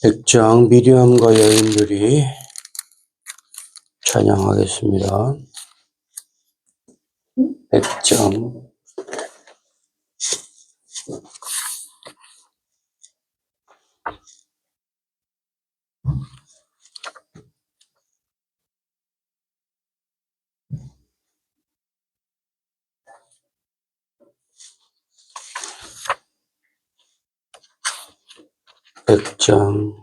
백장 미리암과 여인들이 찬양하겠습니다. 백장 백장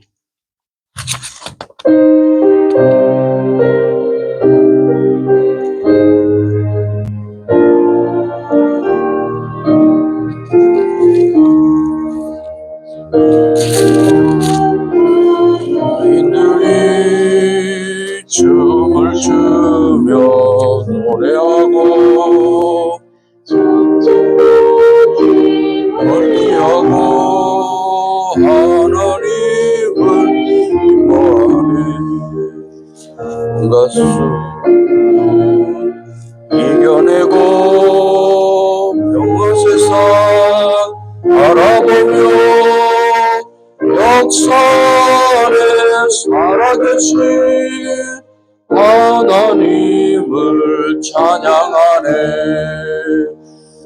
여인들이 춤을 추며 노래하고 멀리하고 하나님을 기뻐하네. 온갖 수는 이겨내고 평화 세상 바라보며 역사에 살아계신 하나님을 찬양하네.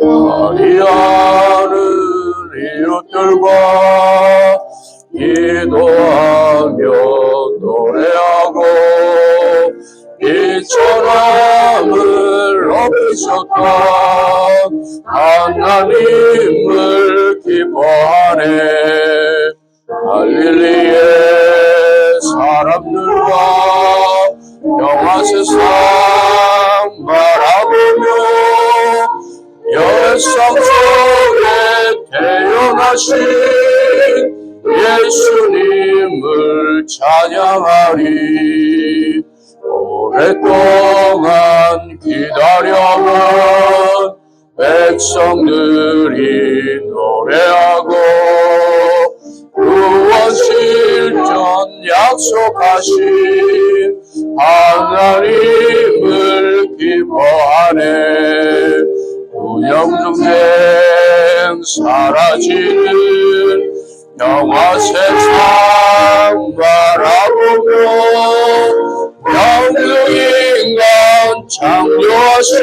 마리아는 이웃들과 기도하며 노래하고 이 천함을 높이셨다 하나님을 기뻐하네. 갈릴리의 사람들과 평화 세상 바라보며 열성 속에 태어나신 예수님을 찬양하리. 오랫동안 기다려온 백성들이 노래하고 구원 실전 약속하신 하나님을 기뻐하네. 운영중생 사라지는 영화 세상 바라보며 영능인간 창조하신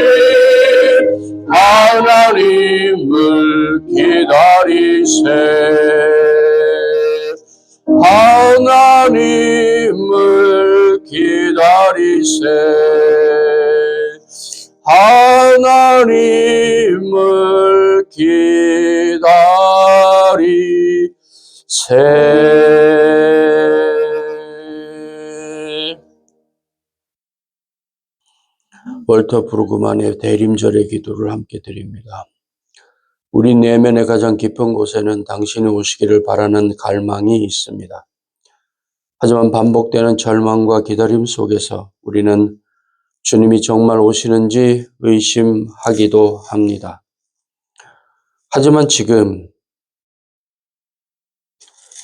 하나님을 기다리세. 하나님을 기다리세. 하나님을 기다리세. 월터 브루그만의 대림절의 기도를 함께 드립니다. 우리 내면의 가장 깊은 곳에는 당신이 오시기를 바라는 갈망이 있습니다. 하지만 반복되는 절망과 기다림 속에서 우리는 주님이 정말 오시는지 의심하기도 합니다. 하지만 지금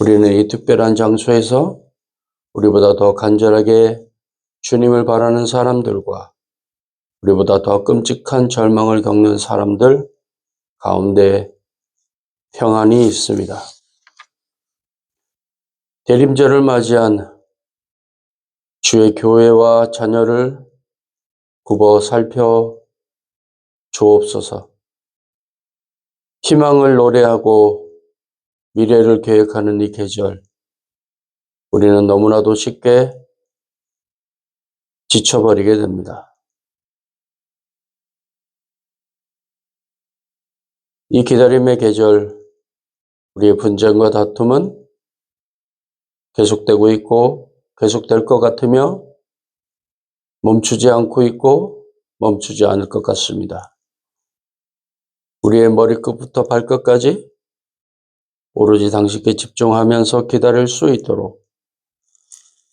우리는 이 특별한 장소에서 우리보다 더 간절하게 주님을 바라는 사람들과 우리보다 더 끔찍한 절망을 겪는 사람들 가운데 평안이 있습니다. 대림절을 맞이한 주의 교회와 자녀를 굽어 살펴 주옵소서. 희망을 노래하고 미래를 계획하는 이 계절, 우리는 너무나도 쉽게 지쳐버리게 됩니다. 이 기다림의 계절, 우리의 분쟁과 다툼은 계속되고 있고 계속될 것 같으며 멈추지 않고 있고 멈추지 않을 것 같습니다. 우리의 머리끝부터 발끝까지 오로지 당신께 집중하면서 기다릴 수 있도록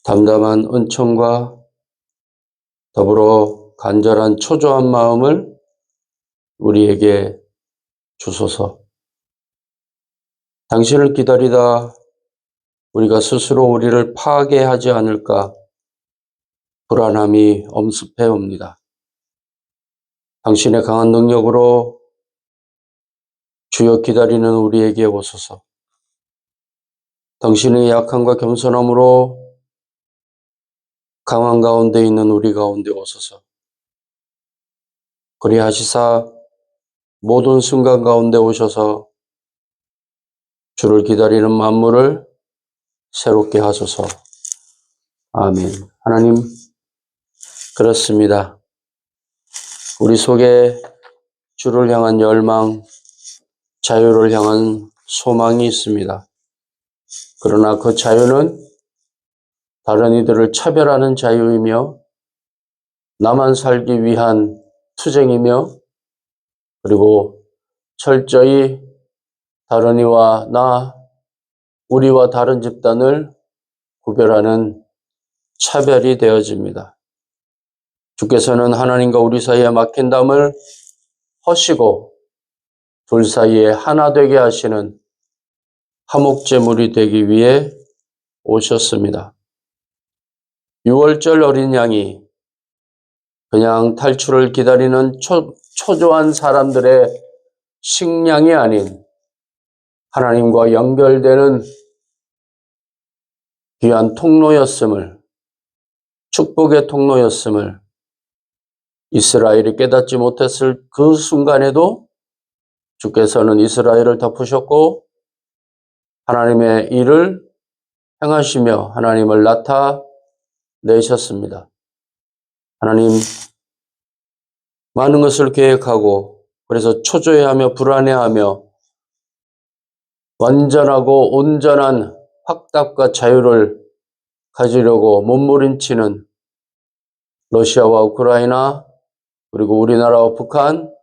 담담한 은총과 더불어 간절한 초조한 마음을 우리에게 주소서. 당신을 기다리다 우리가 스스로 우리를 파괴하지 않을까 불안함이 엄습해 옵니다. 당신의 강한 능력으로 주여 기다리는 우리에게 오소서. 당신의 약함과 겸손함으로 강한 가운데 있는 우리 가운데 오소서. 그리하시사 모든 순간 가운데 오셔서 주를 기다리는 만물을 새롭게 하소서. 아멘. 하나님, 그렇습니다. 우리 속에 주를 향한 열망, 자유를 향한 소망이 있습니다. 그러나 그 자유는 다른 이들을 차별하는 자유이며 나만 살기 위한 투쟁이며 그리고 철저히 다른 이와 우리와 다른 집단을 구별하는 차별이 되어집니다. 주께서는 하나님과 우리 사이에 막힌 담을 허시고 둘 사이에 하나 되게 하시는 화목제물이 되기 위해 오셨습니다. 6월절 어린 양이 그냥 탈출을 기다리는 초조한 사람들의 식량이 아닌 하나님과 연결되는 귀한 통로였음을, 축복의 통로였음을 이스라엘이 깨닫지 못했을 그 순간에도 주께서는 이스라엘을 덮으셨고 하나님의 일을 행하시며 하나님을 나타내셨습니다. 하나님, 많은 것을 계획하고 그래서 초조해하며 불안해하며 완전하고 온전한 확답과 자유를 가지려고 몸부림치는 러시아와 우크라이나 그리고 우리나라와 북한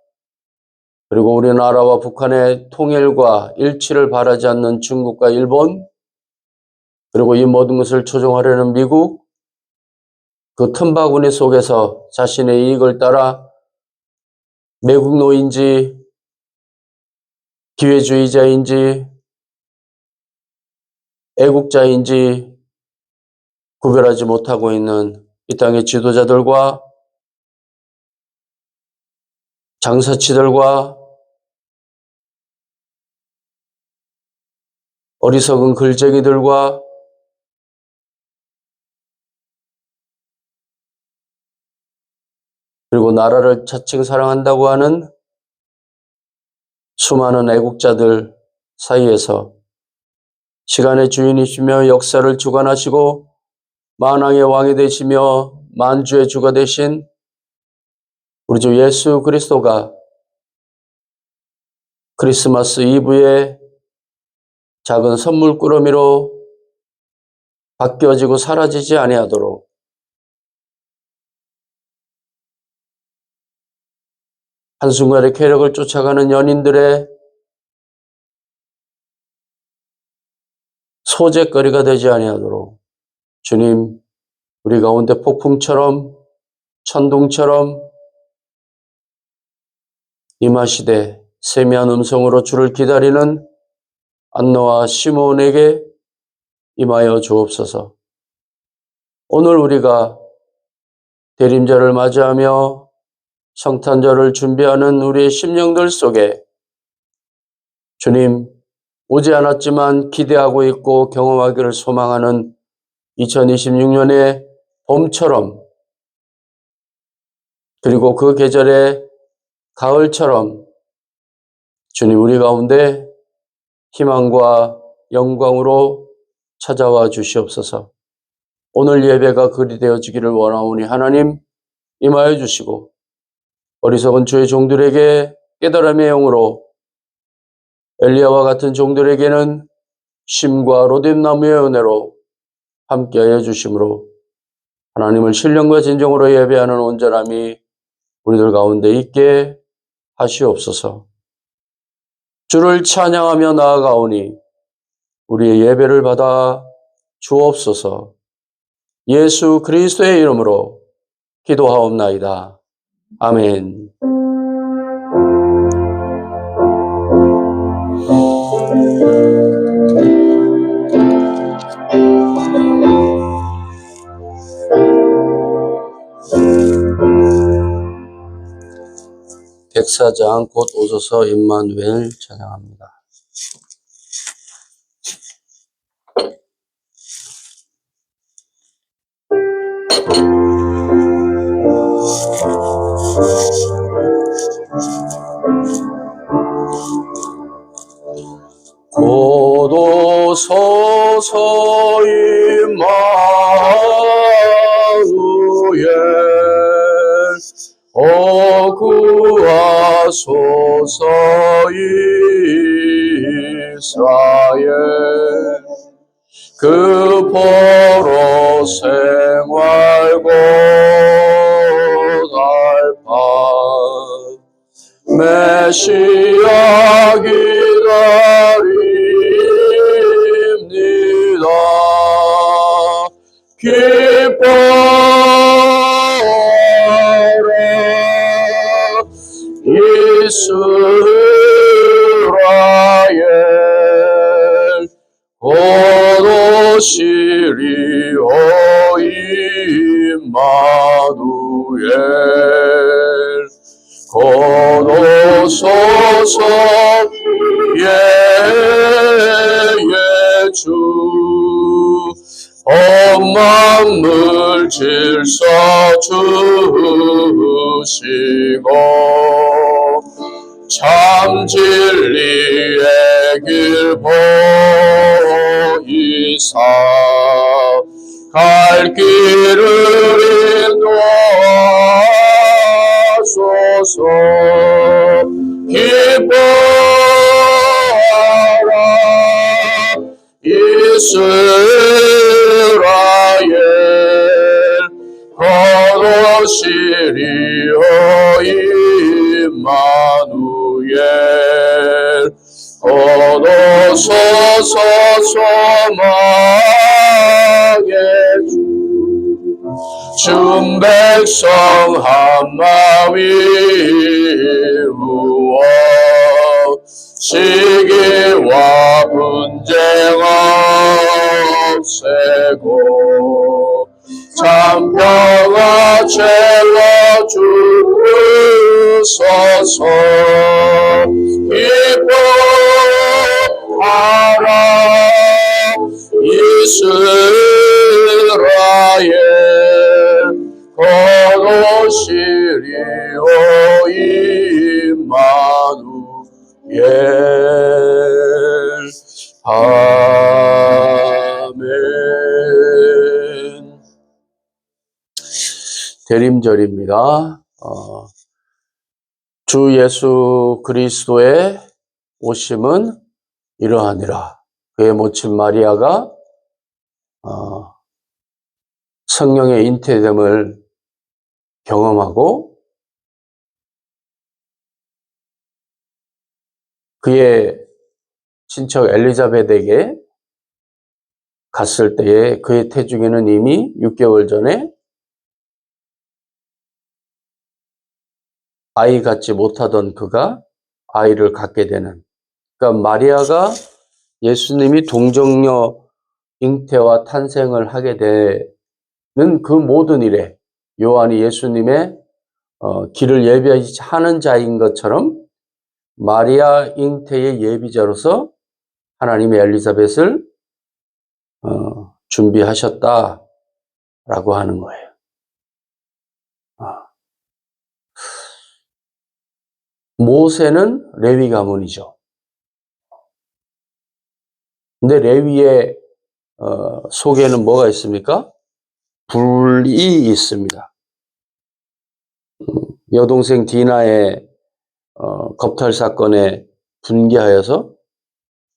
그리고 우리나라와 북한의 통일과 일치를 바라지 않는 중국과 일본 그리고 이 모든 것을 조종하려는 미국 그 틈바구니 속에서 자신의 이익을 따라 매국노인지 기회주의자인지 애국자인지 구별하지 못하고 있는 이 땅의 지도자들과 장사치들과 어리석은 글쟁이들과 그리고 나라를 자칭 사랑한다고 하는 수많은 애국자들 사이에서 시간의 주인이시며 역사를 주관하시고 만왕의 왕이 되시며 만주의 주가 되신 우리 주 예수 그리스도가 크리스마스 이브에 작은 선물 꾸러미로 바뀌어지고 사라지지 아니하도록 한순간의 쾌락을 쫓아가는 연인들의 소재거리가 되지 아니하도록 주님 우리 가운데 폭풍처럼 천둥처럼 임하시되 세미한 음성으로 주를 기다리는 안노와 시몬에게 임하여 주옵소서. 오늘 우리가 대림절을 맞이하며 성탄절을 준비하는 우리의 심령들 속에 주님 오지 않았지만 기대하고 있고 경험하기를 소망하는 2026년의 봄처럼 그리고 그 계절의 가을처럼 주님 우리 가운데 희망과 영광으로 찾아와 주시옵소서. 오늘 예배가 그리 되어지기를 원하오니 하나님 임하여 주시고 어리석은 주의 종들에게 깨달음의 영으로 엘리야와 같은 종들에게는 쉼과 로뎀나무의 은혜로 함께하여 주심으로 하나님을 신령과 진정으로 예배하는 온전함이 우리들 가운데 있게 하시옵소서. 주를 찬양하며 나아가오니 우리의 예배를 받아 주옵소서. 예수 그리스도의 이름으로 기도하옵나이다. 아멘. 백사장 곧 오소서 임마누엘 찬양합니다. 오소서 임마누엘 구하소서 이스라엘 그 보러 생활 고달파 메시아 기다립니다. 기뻐라 이스라엘 곧 오시리오 임마누엘 곧 오소서 예수 온 만물 질서 주시고 참 진리의 길 보이사 갈 길을 인도하소서 기뻐하라 이스라엘 곧 오시리오 임마누엘 곧 오소서 소망의 준 백성 한마음 이루어 시기와 분쟁 없애고 참 평화 채워주소서 기뻐하라 이스라엘 곧 오시리오 임마누엘 아멘. 대림절입니다. 주 예수 그리스도의 오심은 이러하니라. 그의 모친 마리아가 성령의 잉태됨을 경험하고 그의 친척 엘리자벳에게 갔을 때에 그의 태중에는 이미 6개월 전에 아이 갖지 못하던 그가 아이를 갖게 되는, 그러니까 마리아가 예수님이 동정녀 잉태와 탄생을 하게 되는 그 모든 일에 요한이 예수님의 길을 예비하는 자인 것처럼 마리아 잉태의 예비자로서 하나님의 엘리사벳을 준비하셨다라고 하는 거예요. 모세는 레위 가문이죠. 근데 레위의 속에는 뭐가 있습니까? 불이 있습니다. 여동생 디나의 겁탈 사건에 분개하여서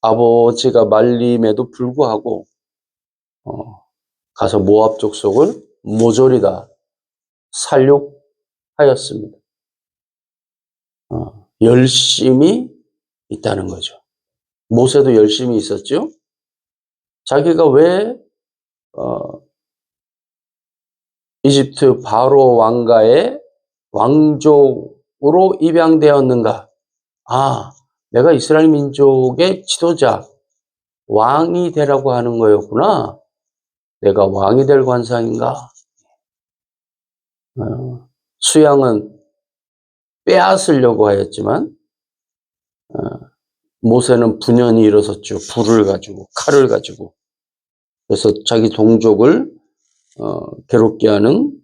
아버지가 말림에도 불구하고 가서 모압 족속을 모조리 다 살육하였습니다. 열심히 있다는 거죠. 모세도 열심히 있었죠. 자기가 왜 이집트 바로 왕가의 왕족으로 입양되었는가? 내가 이스라엘 민족의 지도자, 왕이 되라고 하는 거였구나. 내가 왕이 될 관상인가? 수양은 빼앗으려고 하였지만 모세는 분연히 일어섰죠. 불을 가지고, 칼을 가지고. 그래서 자기 동족을 괴롭게 하는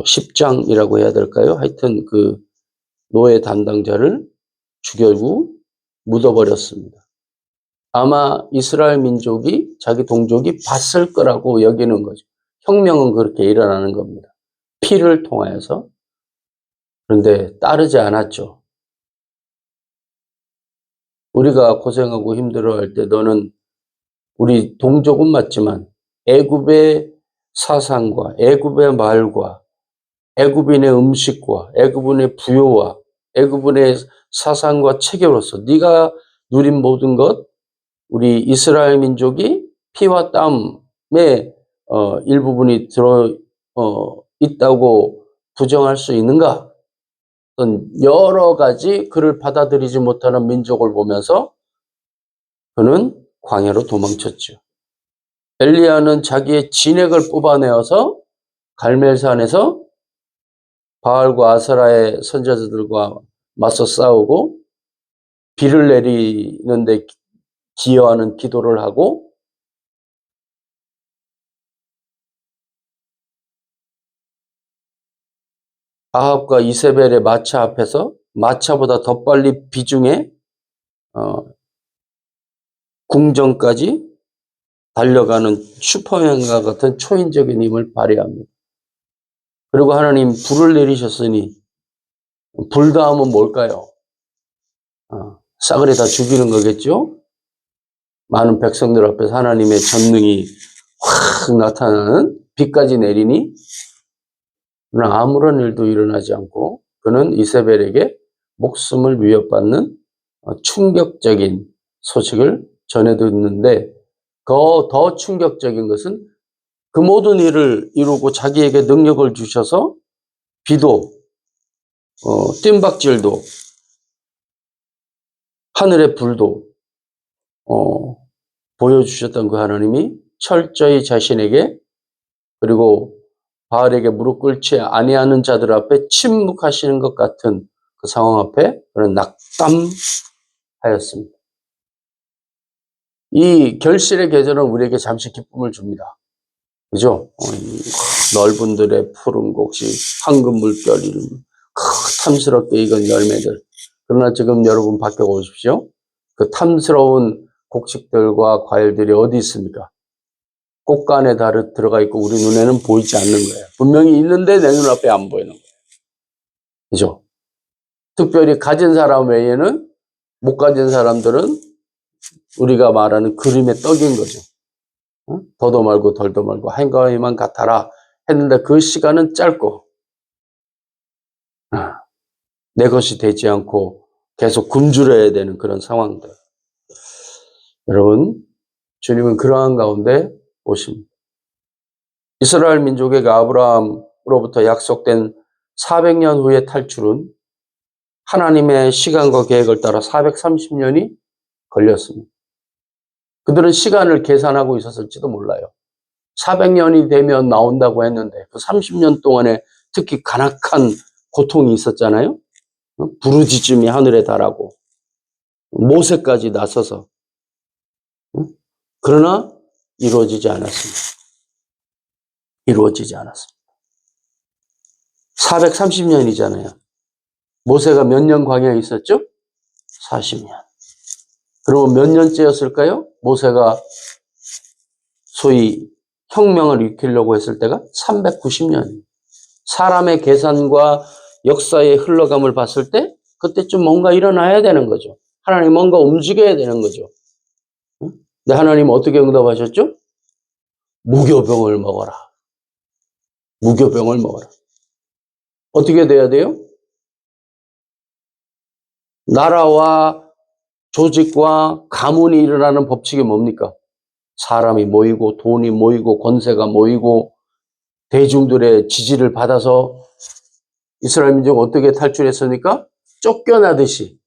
십장이라고 해야 될까요? 하여튼 그 노예 담당자를 죽여고 묻어버렸습니다. 아마 이스라엘 민족이 자기 동족이 봤을 거라고 여기는 거죠. 혁명은 그렇게 일어나는 겁니다. 피를 통하여서. 그런데 따르지 않았죠. 우리가 고생하고 힘들어할 때 너는 우리 동족은 맞지만 애굽의 사상과 애굽의 말과 애굽인의 음식과 애굽인의 부요와 애굽인의 사상과 체계로서 네가 누린 모든 것, 우리 이스라엘 민족이 피와 땀의 일부분이 들어 있다고 부정할 수 있는가? 어떤 여러 가지 그를 받아들이지 못하는 민족을 보면서 그는 광야로 도망쳤죠. 엘리야는 자기의 진액을 뽑아내어서 갈멜산에서 바알과 아세라의 선지자들과 맞서 싸우고 비를 내리는데 기여하는 기도를 하고 아합과 이세벨의 마차 앞에서 마차보다 더 빨리 비중에 궁정까지 달려가는 슈퍼맨과 같은 초인적인 힘을 발휘합니다. 그리고 하나님 불을 내리셨으니 불다음은 뭘까요? 싸그리 다 죽이는 거겠죠? 많은 백성들 앞에서 하나님의 전능이 확 나타나는 비까지 내리니 그러나 아무런 일도 일어나지 않고 그는 이세벨에게 목숨을 위협받는 충격적인 소식을 전해 듣는데 더 충격적인 것은 그 모든 일을 이루고 자기에게 능력을 주셔서 비도 뜀박질도 하늘의 불도 보여주셨던 그 하나님이 철저히 자신에게 그리고 바알에게 무릎 꿇지 아니하는 자들 앞에 침묵하시는 것 같은 그 상황 앞에 그는 낙담하였습니다. 이 결실의 계절은 우리에게 잠시 기쁨을 줍니다. 그죠? 넓은 들의 푸른 곡식, 황금 물결 이름, 탐스럽게 익은 열매들. 그러나 지금 여러분 밖에 오십시오. 그 탐스러운 곡식들과 과일들이 어디 있습니까? 꽃간에 들어가 있고 우리 눈에는 보이지 않는 거예요. 분명히 있는데 내 눈앞에 안 보이는 거예요. 그죠? 특별히 가진 사람 외에는 못 가진 사람들은 우리가 말하는 그림의 떡인 거죠. 더도 말고 덜도 말고 한가위만 같아라 했는데 그 시간은 짧고 내 것이 되지 않고 계속 굶주려야 되는 그런 상황들. 여러분, 주님은 그러한 가운데 오십니다. 이스라엘 민족에게 아브라함으로부터 약속된 400년 후의 탈출은 하나님의 시간과 계획을 따라 430년이 걸렸습니다. 그들은 시간을 계산하고 있었을지도 몰라요. 400년이 되면 나온다고 했는데 그 30년 동안에 특히 간악한 고통이 있었잖아요. 부르짖음이 하늘에 달하고 모세까지 나서서 그러나 이루어지지 않았습니다. 이루어지지 않았습니다. 430년이잖아요. 모세가 몇 년 광야에 있었죠? 40년. 그러면 몇 년째였을까요? 모세가 소위 혁명을 일으키려고 했을 때가 390년. 사람의 계산과 역사의 흘러감을 봤을 때 그때쯤 뭔가 일어나야 되는 거죠. 하나님 뭔가 움직여야 되는 거죠. 근데 하나님 어떻게 응답하셨죠? 무교병을 먹어라. 무교병을 먹어라. 어떻게 돼야 돼요? 나라와 조직과 가문이 일어나는 법칙이 뭡니까? 사람이 모이고 돈이 모이고 권세가 모이고 대중들의 지지를 받아서 이스라엘 민족은 어떻게 탈출했습니까? 쫓겨나듯이.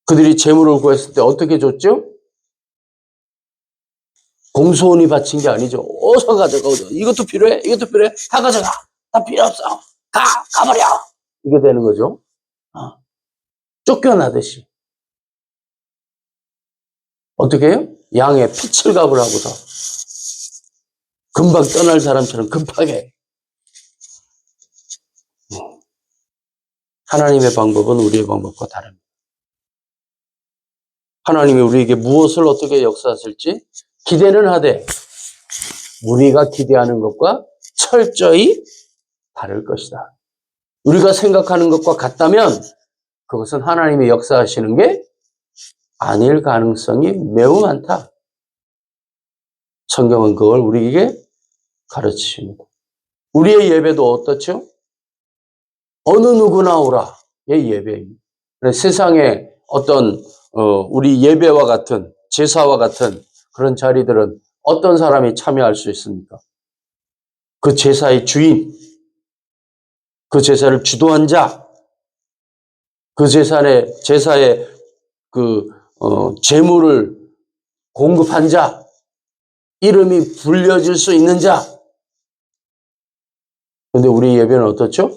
그들이 재물을 구했을 때 어떻게 줬죠? 공소원이 바친 게 아니죠. 어서 가져가. 이것도 필요해? 이것도 필요해? 다 가져가. 다 필요 없어. 가버려. 이게 되는 거죠. 쫓겨나듯이. 어떻게 해요? 양의 피칠 갑을 하고서 금방 떠날 사람처럼 급하게. 하나님의 방법은 우리의 방법과 다릅니다. 하나님이 우리에게 무엇을 어떻게 역사하실지 기대는 하되 우리가 기대하는 것과 철저히 다를 것이다. 우리가 생각하는 것과 같다면 그것은 하나님이 역사하시는 게 아닐 가능성이 매우 많다. 성경은 그걸 우리에게 가르치십니다. 우리의 예배도 어떻죠? 어느 누구나 오라의 예배입니다. 세상에 어떤 우리 예배와 같은 제사와 같은 그런 자리들은 어떤 사람이 참여할 수 있습니까? 그 제사의 주인, 그 제사를 주도한 자, 그 제사의 제물을 공급한 자, 이름이 불려질 수 있는 자. 근데 우리 예배는 어떻죠?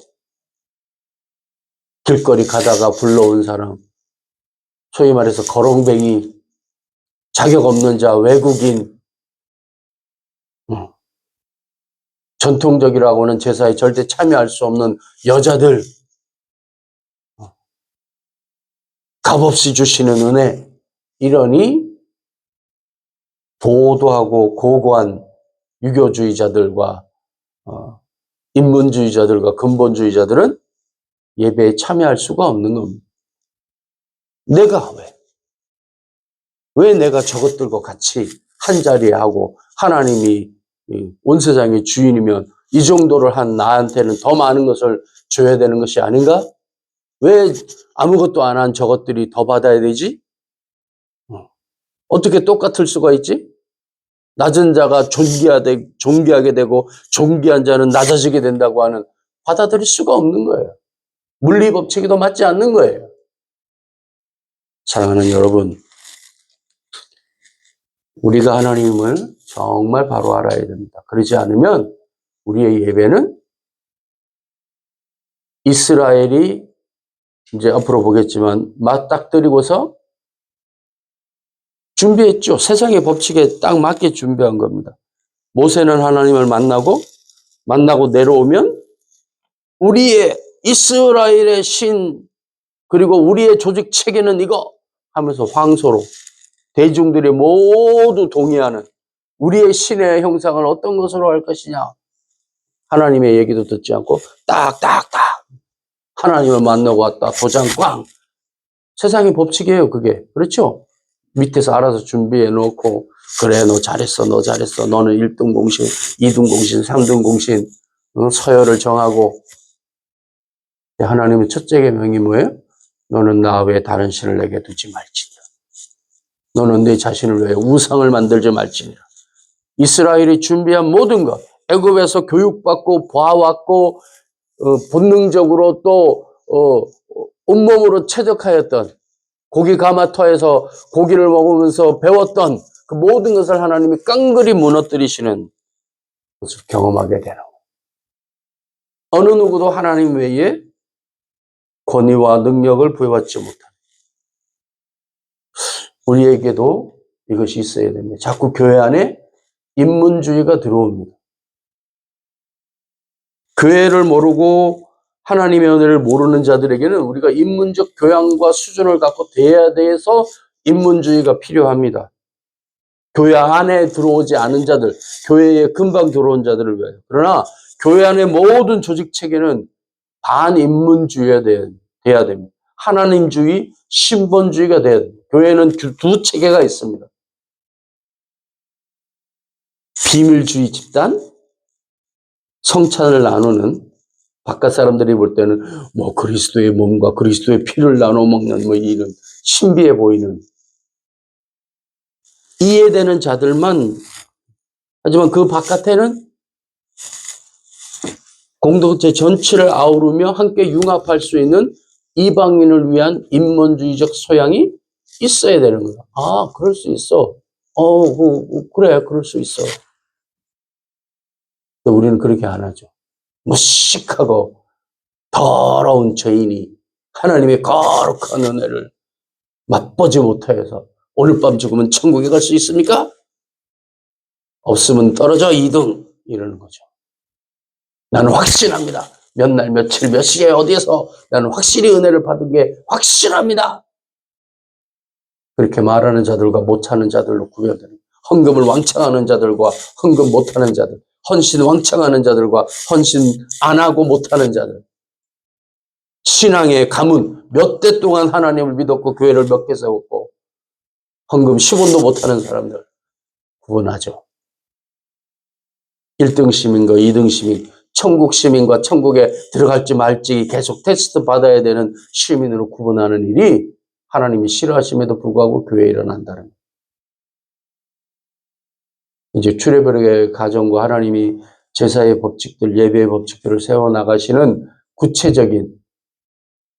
길거리 가다가 불러온 사람, 소위 말해서 거렁뱅이, 자격 없는 자, 외국인, 전통적이라고는 제사에 절대 참여할 수 없는 여자들, 값없이 주시는 은혜, 이러니 도도하고 고고한 유교주의자들과 인문주의자들과 근본주의자들은 예배에 참여할 수가 없는 겁니다. 내가 왜 내가 저것들과 같이 한 자리에 하고 하나님이 온 세상의 주인이면 이 정도를 한 나한테는 더 많은 것을 줘야 되는 것이 아닌가? 왜 아무것도 안 한 저것들이 더 받아야 되지? 어떻게 똑같을 수가 있지? 낮은 자가 존귀하게 되고 존귀한 자는 낮아지게 된다고 하는 받아들일 수가 없는 거예요. 물리법칙에도 맞지 않는 거예요. 사랑하는 여러분, 우리가 하나님을 정말 바로 알아야 됩니다. 그러지 않으면 우리의 예배는 이스라엘이 이제 앞으로 보겠지만 맞닥뜨리고서 준비했죠. 세상의 법칙에 딱 맞게 준비한 겁니다. 모세는 하나님을 만나고 내려오면 우리의 이스라엘의 신 그리고 우리의 조직 체계는 이거 하면서 황소로 대중들이 모두 동의하는 우리의 신의 형상을 어떤 것으로 할 것이냐. 하나님의 얘기도 듣지 않고 딱딱딱 하나님을 만나고 왔다. 도장 꽝. 세상의 법칙이에요, 그게. 그렇죠? 밑에서 알아서 준비해 놓고 그래, 너 잘했어. 너는 1등 공신, 2등 공신, 3등 공신 서열을 정하고 하나님의 첫째 계명이 뭐예요? 너는 나 외에 다른 신을 내게 두지 말지니라. 너는 내 자신을 위해 우상을 만들지 말지니라. 이스라엘이 준비한 모든 것, 애굽에서 교육받고 봐왔고 본능적으로 또 온몸으로 체득하였던 고기 가마터에서 고기를 먹으면서 배웠던 그 모든 것을 하나님이 깡그리 무너뜨리시는 것을 경험하게 되는 거예요. 어느 누구도 하나님 외에 권위와 능력을 부여받지 못합니다. 우리에게도 이것이 있어야 됩니다. 자꾸 교회 안에 인문주의가 들어옵니다. 교회를 모르고 하나님의 은혜를 모르는 자들에게는 우리가 인문적 교양과 수준을 갖고 대해야 돼서 인문주의가 필요합니다. 교회 안에 들어오지 않은 자들, 교회에 금방 들어온 자들을 위하여. 그러나 교회 안의 모든 조직 체계는 반인문주의가 돼야 됩니다. 하나님주의, 신본주의가 돼야 됩니다. 교회는 두 체계가 있습니다. 비밀주의 집단, 성찬을 나누는 바깥 사람들이 볼 때는 뭐 그리스도의 몸과 그리스도의 피를 나눠 먹는 뭐 이런 신비해 보이는 이해되는 자들만 하지만 그 바깥에는 공동체 전체를 아우르며 함께 융합할 수 있는 이방인을 위한 인본주의적 소양이 있어야 되는 거야. 아, 그럴 수 있어. 그래, 그럴 수 있어. 우리는 그렇게 안 하죠. 무식하고 더러운 죄인이 하나님의 거룩한 은혜를 맛보지 못해서 오늘 밤 죽으면 천국에 갈 수 있습니까? 없으면 떨어져 2등 이러는 거죠. 나는 확신합니다. 몇 날, 며칠, 몇 시에 어디에서 나는 확실히 은혜를 받은 게 확실합니다. 그렇게 말하는 자들과 못하는 자들로 구별되는, 헌금을 왕창하는 자들과 헌금 못하는 자들, 헌신 왕창하는 자들과 헌신 안 하고 못하는 자들, 신앙의 가문, 몇 대 동안 하나님을 믿었고 교회를 몇 개 세웠고 헌금 10원도 못하는 사람들 구분하죠. 1등 시민과 2등 시민, 천국 시민과 천국에 들어갈지 말지 계속 테스트 받아야 되는 시민으로 구분하는 일이 하나님이 싫어하심에도 불구하고 교회에 일어난다는 거예요. 이제 출애굽의 가정과 하나님이 제사의 법칙들, 예배의 법칙들을 세워나가시는 구체적인,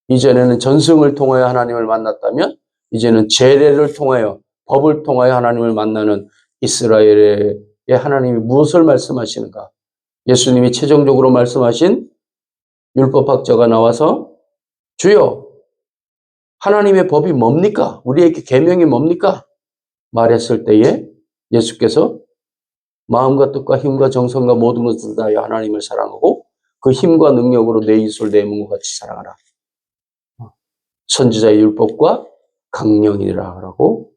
이전에는 전승을 통하여 하나님을 만났다면 이제는 제례를 통하여, 법을 통하여 하나님을 만나는 이스라엘의 하나님이 무엇을 말씀하시는가? 예수님이 최종적으로 말씀하신 율법학자가 나와서 주여, 하나님의 법이 뭡니까? 우리에게 계명이 뭡니까? 말했을 때에 예수께서 마음과 뜻과 힘과 정성과 모든 것을 다하여 하나님을 사랑하고 그 힘과 능력으로 내 이웃을 내 몸과 같이 사랑하라. 선지자의 율법과 강령이라고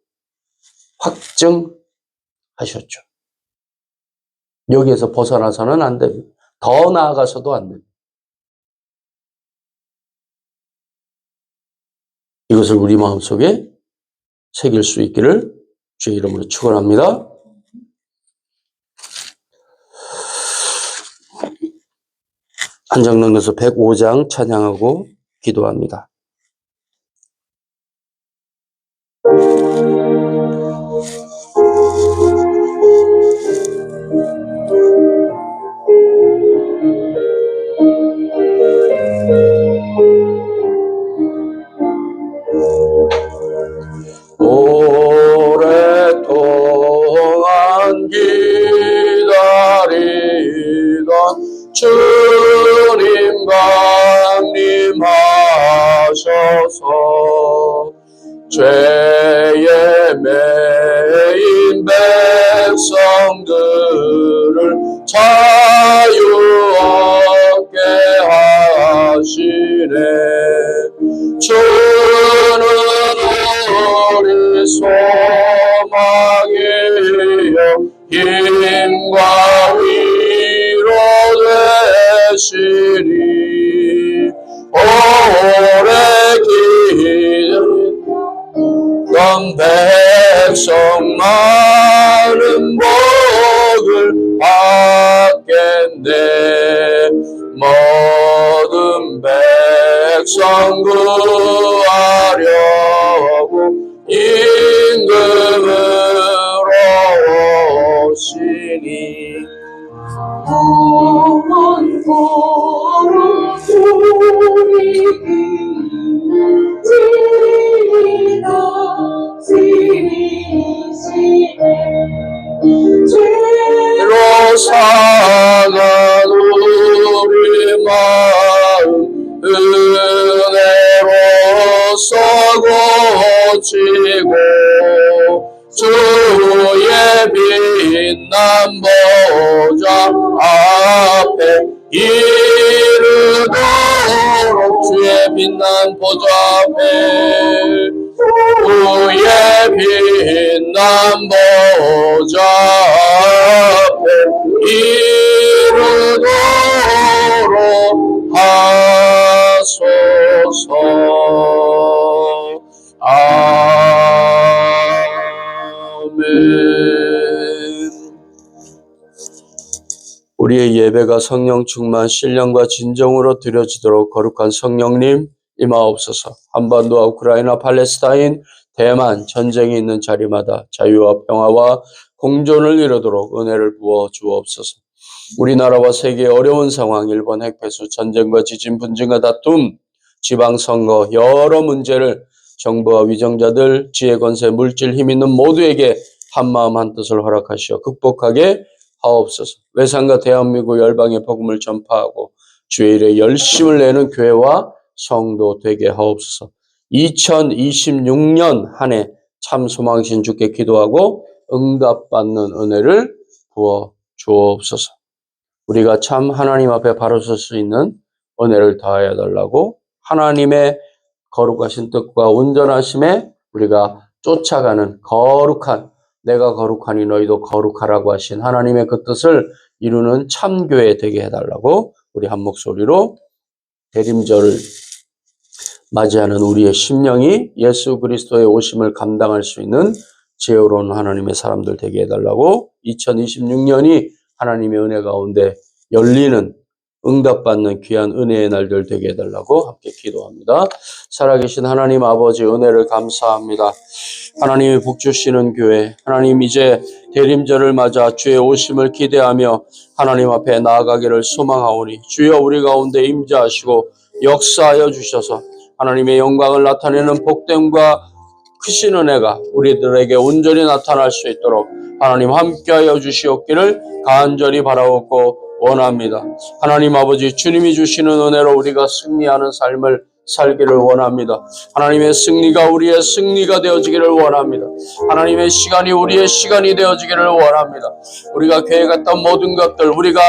확정하셨죠. 여기에서 벗어나서는 안 됩니다. 더 나아가서도 안 됩니다. 이것을 우리 마음속에 새길 수 있기를 주의 이름으로 축원합니다. 한 장 넘겨서 105장 찬양하고 기도합니다. 오랫동안 기다리던 주님 강림하셔서 죄에 매인 백성들을 자유 얻게 하시네. 주는 우리 소망이요 힘과 위로 되시니 오래 기다렸던 백성 많은 복을 받겠네. 모든 백성 구하려고 임금으로 오시니 영원토록 주님이시다 지니시네. 죄로 상한 우리 마음 은혜로서 고치고 주의 빛난 보좌 앞에 이르도록 주의 빛난 보좌 앞에 주의 빛난 보좌 앞에 이르도록 하소서. 아멘. 우리의 예배가 성령 충만 신령과 진정으로 드려지도록 거룩한 성령님 임하옵소서. 한반도와 우크라이나, 팔레스타인, 대만 전쟁이 있는 자리마다 자유와 평화와 공존을 이루도록 은혜를 부어 주옵소서. 우리나라와 세계의 어려운 상황, 일본 핵폐수, 전쟁과 지진, 분쟁과 다툼, 지방선거, 여러 문제를 정부와 위정자들, 지혜, 권세, 물질, 힘 있는 모두에게 한마음 한뜻을 허락하시어 극복하게 하옵소서. 외상과 대한민국 열방의 복음을 전파하고 주의 일에 열심을 내는 교회와 성도 되게 하옵소서. 2026년 한 해 참 소망신 주께 기도하고 응답받는 은혜를 부어 주옵소서. 우리가 참 하나님 앞에 바로 설 수 있는 은혜를 더하여 달라고 하나님의 거룩하신 뜻과 온전하심에 우리가 쫓아가는 거룩한, 내가 거룩하니 너희도 거룩하라고 하신 하나님의 그 뜻을 이루는 참교회 되게 해달라고 우리 한 목소리로 대림절을 맞이하는 우리의 심령이 예수 그리스도의 오심을 감당할 수 있는 지혜로운 하나님의 사람들 되게 해달라고 2026년이 하나님의 은혜 가운데 열리는 응답받는 귀한 은혜의 날들 되게 해달라고 함께 기도합니다. 살아계신 하나님 아버지 은혜를 감사합니다. 하나님이 복 주시는 교회, 하나님 이제 대림절을 맞아 주의 오심을 기대하며 하나님 앞에 나아가기를 소망하오니 주여 우리 가운데 임재하시고 역사하여 주셔서 하나님의 영광을 나타내는 복됨과 크신 은혜가 우리들에게 온전히 나타날 수 있도록 하나님 함께하여 주시옵기를 간절히 바라옵고 원합니다. 하나님 아버지 주님이 주시는 은혜로 우리가 승리하는 삶을 살기를 원합니다. 하나님의 승리가 우리의 승리가 되어지기를 원합니다. 하나님의 시간이 우리의 시간이 되어지기를 원합니다. 우리가 계획했던 모든 것들, 우리가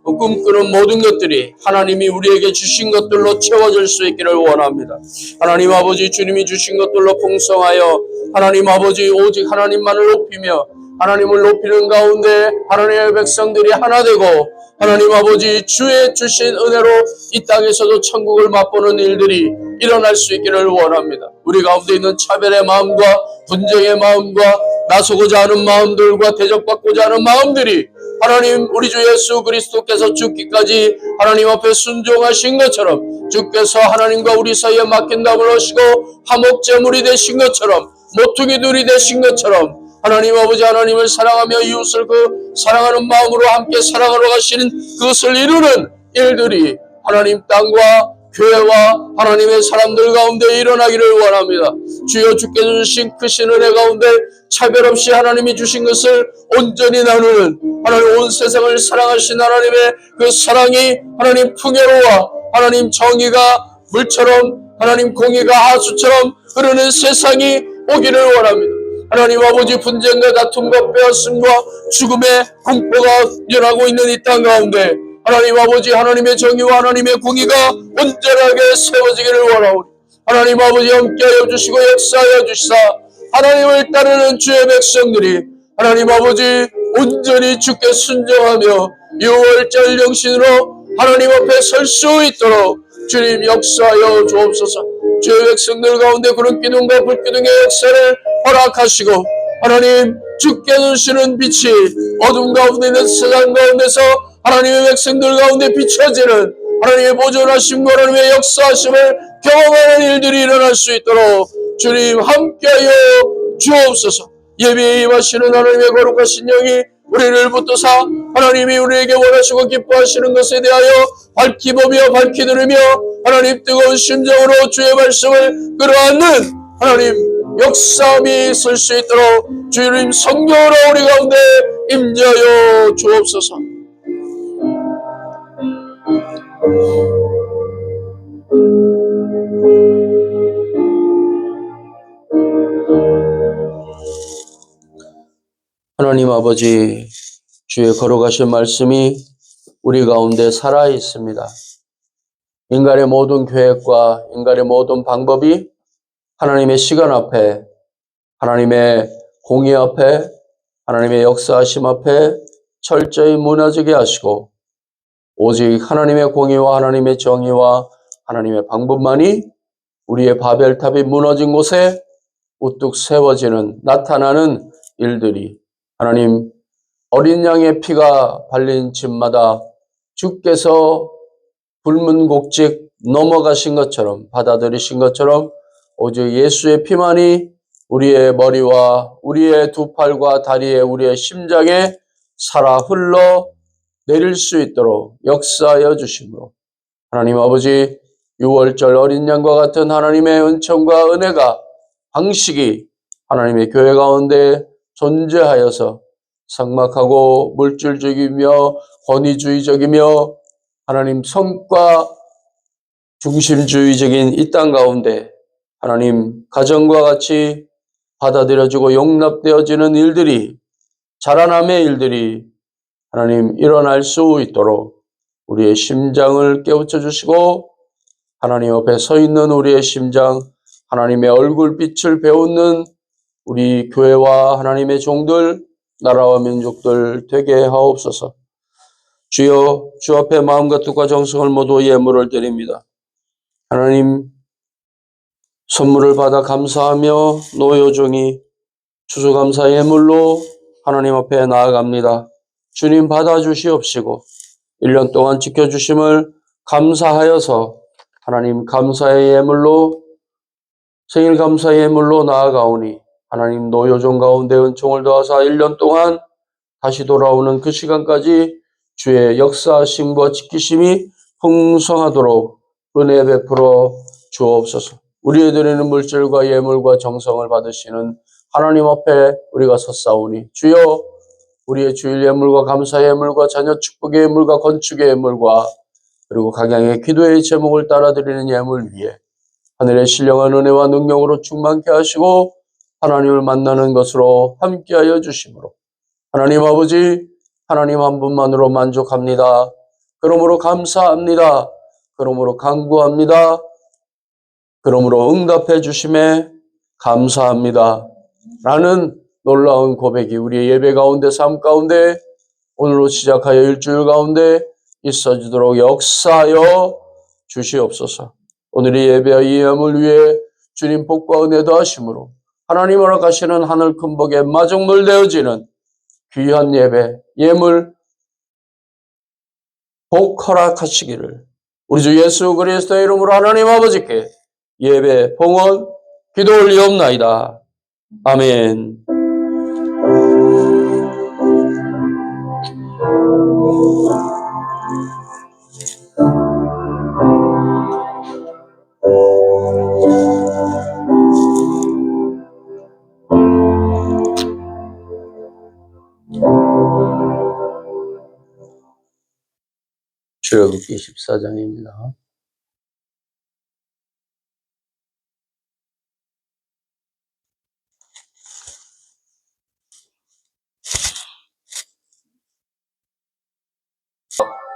꿈꾸는 모든 것들이 하나님이 우리에게 주신 것들로 채워질 수 있기를 원합니다. 하나님 아버지 주님이 주신 것들로 풍성하여 하나님 아버지 오직 하나님만을 높이며 하나님을 높이는 가운데 하나님의 백성들이 하나 되고 하나님 아버지 주의 주신 은혜로 이 땅에서도 천국을 맛보는 일들이 일어날 수 있기를 원합니다. 우리 가운데 있는 차별의 마음과 분쟁의 마음과 나서고자 하는 마음들과 대적받고자 하는 마음들이 하나님 우리 주 예수 그리스도께서 죽기까지 하나님 앞에 순종하신 것처럼 주께서 하나님과 우리 사이에 맡긴담을 하시고 화목제물이 되신 것처럼 모퉁이 둘이 되신 것처럼 하나님 아버지 하나님을 사랑하며 이웃을 그 사랑하는 마음으로 함께 사랑하러 가시는 그것을 이루는 일들이 하나님 땅과 교회와 하나님의 사람들 가운데 일어나기를 원합니다. 주여 주께서 주신 크신 은혜 가운데 차별 없이 하나님이 주신 것을 온전히 나누는 하나님 온 세상을 사랑하신 하나님의 그 사랑이 하나님 풍요로워 하나님 정의가 물처럼 하나님 공의가 하수처럼 흐르는 세상이 오기를 원합니다. 하나님 아버지 분쟁과 다툼과 빼앗음과 죽음의 공포가 일어나고 있는 이 땅 가운데 하나님 아버지 하나님의 정의와 하나님의 공의가 온전하게 세워지기를 원하오니 하나님 아버지 함께하여 주시고 역사하여 주시사 하나님을 따르는 주의 백성들이 하나님 아버지 온전히 주께 순종하며 6월절 영신으로 하나님 앞에 설 수 있도록 주님 역사하여 주옵소서. 주의 백성들 가운데 그런 기둥과 불기둥의 역사를 허락하시고 하나님 주께 주시는 빛이 어둠 가운데 있는 세상 가운데서 하나님의 백성들 가운데 비춰지는 하나님의 보존하심과 하나님의 역사하심을 경험하는 일들이 일어날 수 있도록 주님 함께하여 주옵소서. 예배에 임하시는 하나님의 거룩하신 영이 우리를 붙드사 하나님이 우리에게 원하시고 기뻐하시는 것에 대하여 밝히 보며 밝히 들으며 하나님 뜨거운 심정으로 주의 말씀을 끌어안는 하나님 역사함이 있을 수 있도록 주님 성령으로 우리 가운데 임재하여 주옵소서. 하나님 아버지 주의 거룩하신 말씀이 우리 가운데 살아 있습니다. 인간의 모든 계획과 인간의 모든 방법이 하나님의 시간 앞에 하나님의 공의 앞에 하나님의 역사하심 앞에 철저히 무너지게 하시고 오직 하나님의 공의와 하나님의 정의와 하나님의 방법만이 우리의 바벨탑이 무너진 곳에 우뚝 세워지는 나타나는 일들이 하나님 어린 양의 피가 발린 집마다 주께서 불문곡직 넘어가신 것처럼 받아들이신 것처럼 오직 예수의 피만이 우리의 머리와 우리의 두 팔과 다리에 우리의 심장에 살아 흘러 내릴 수 있도록 역사하여 주심으로 하나님 아버지 6월절 어린 양과 같은 하나님의 은총과 은혜가 방식이 하나님의 교회 가운데 존재하여서 삭막하고 물질적이며 권위주의적이며 하나님 성과 중심주의적인 이 땅 가운데 하나님 가정과 같이 받아들여지고 용납되어지는 일들이 자라남의 일들이 하나님 일어날 수 있도록 우리의 심장을 깨우쳐 주시고 하나님 앞에 서 있는 우리의 심장 하나님의 얼굴빛을 배우는 우리 교회와 하나님의 종들, 나라와 민족들 되게 하옵소서. 주여, 주 앞에 마음과 뜻과 정성을 모두 예물을 드립니다. 하나님, 선물을 받아 감사하며 노여종이 추수감사 예물로 하나님 앞에 나아갑니다. 주님 받아주시옵시고 1년 동안 지켜주심을 감사하여서 하나님 감사의 예물로 생일 감사의 예물로 나아가오니 하나님 노여종 가운데 은총을 더하사 1년 동안 다시 돌아오는 그 시간까지 주의 역사하심과 지키심이 풍성하도록 은혜 베풀어 주옵소서. 우리의 드리는 물질과 예물과 정성을 받으시는 하나님 앞에 우리가 섰사오니 주여 우리의 주일 예물과 감사 예물과 자녀 축복의 예물과 건축의 예물과 그리고 각양의 기도의 제목을 따라드리는 예물 위에 하늘의 신령한 은혜와 능력으로 충만케 하시고 하나님을 만나는 것으로 함께하여 주심으로 하나님 아버지 하나님 한 분만으로 만족합니다. 그러므로 감사합니다. 그러므로 간구합니다. 그러므로 응답해 주심에 감사합니다. 라는 놀라운 고백이 우리의 예배 가운데 삶 가운데 오늘로 시작하여 일주일 가운데 있어지도록 역사하여 주시옵소서. 오늘의 예배와 이 예물 위에 주님 복과 은혜 더하심으로 하나님 허락하시는 하늘 큰 복에 마중물 되어지는 귀한 예배, 예물 복 허락하시기를 우리 주 예수 그리스도의 이름으로 하나님 아버지께 예배, 봉헌, 기도 올리옵나이다. 아멘. 출애굽기 14장입니다.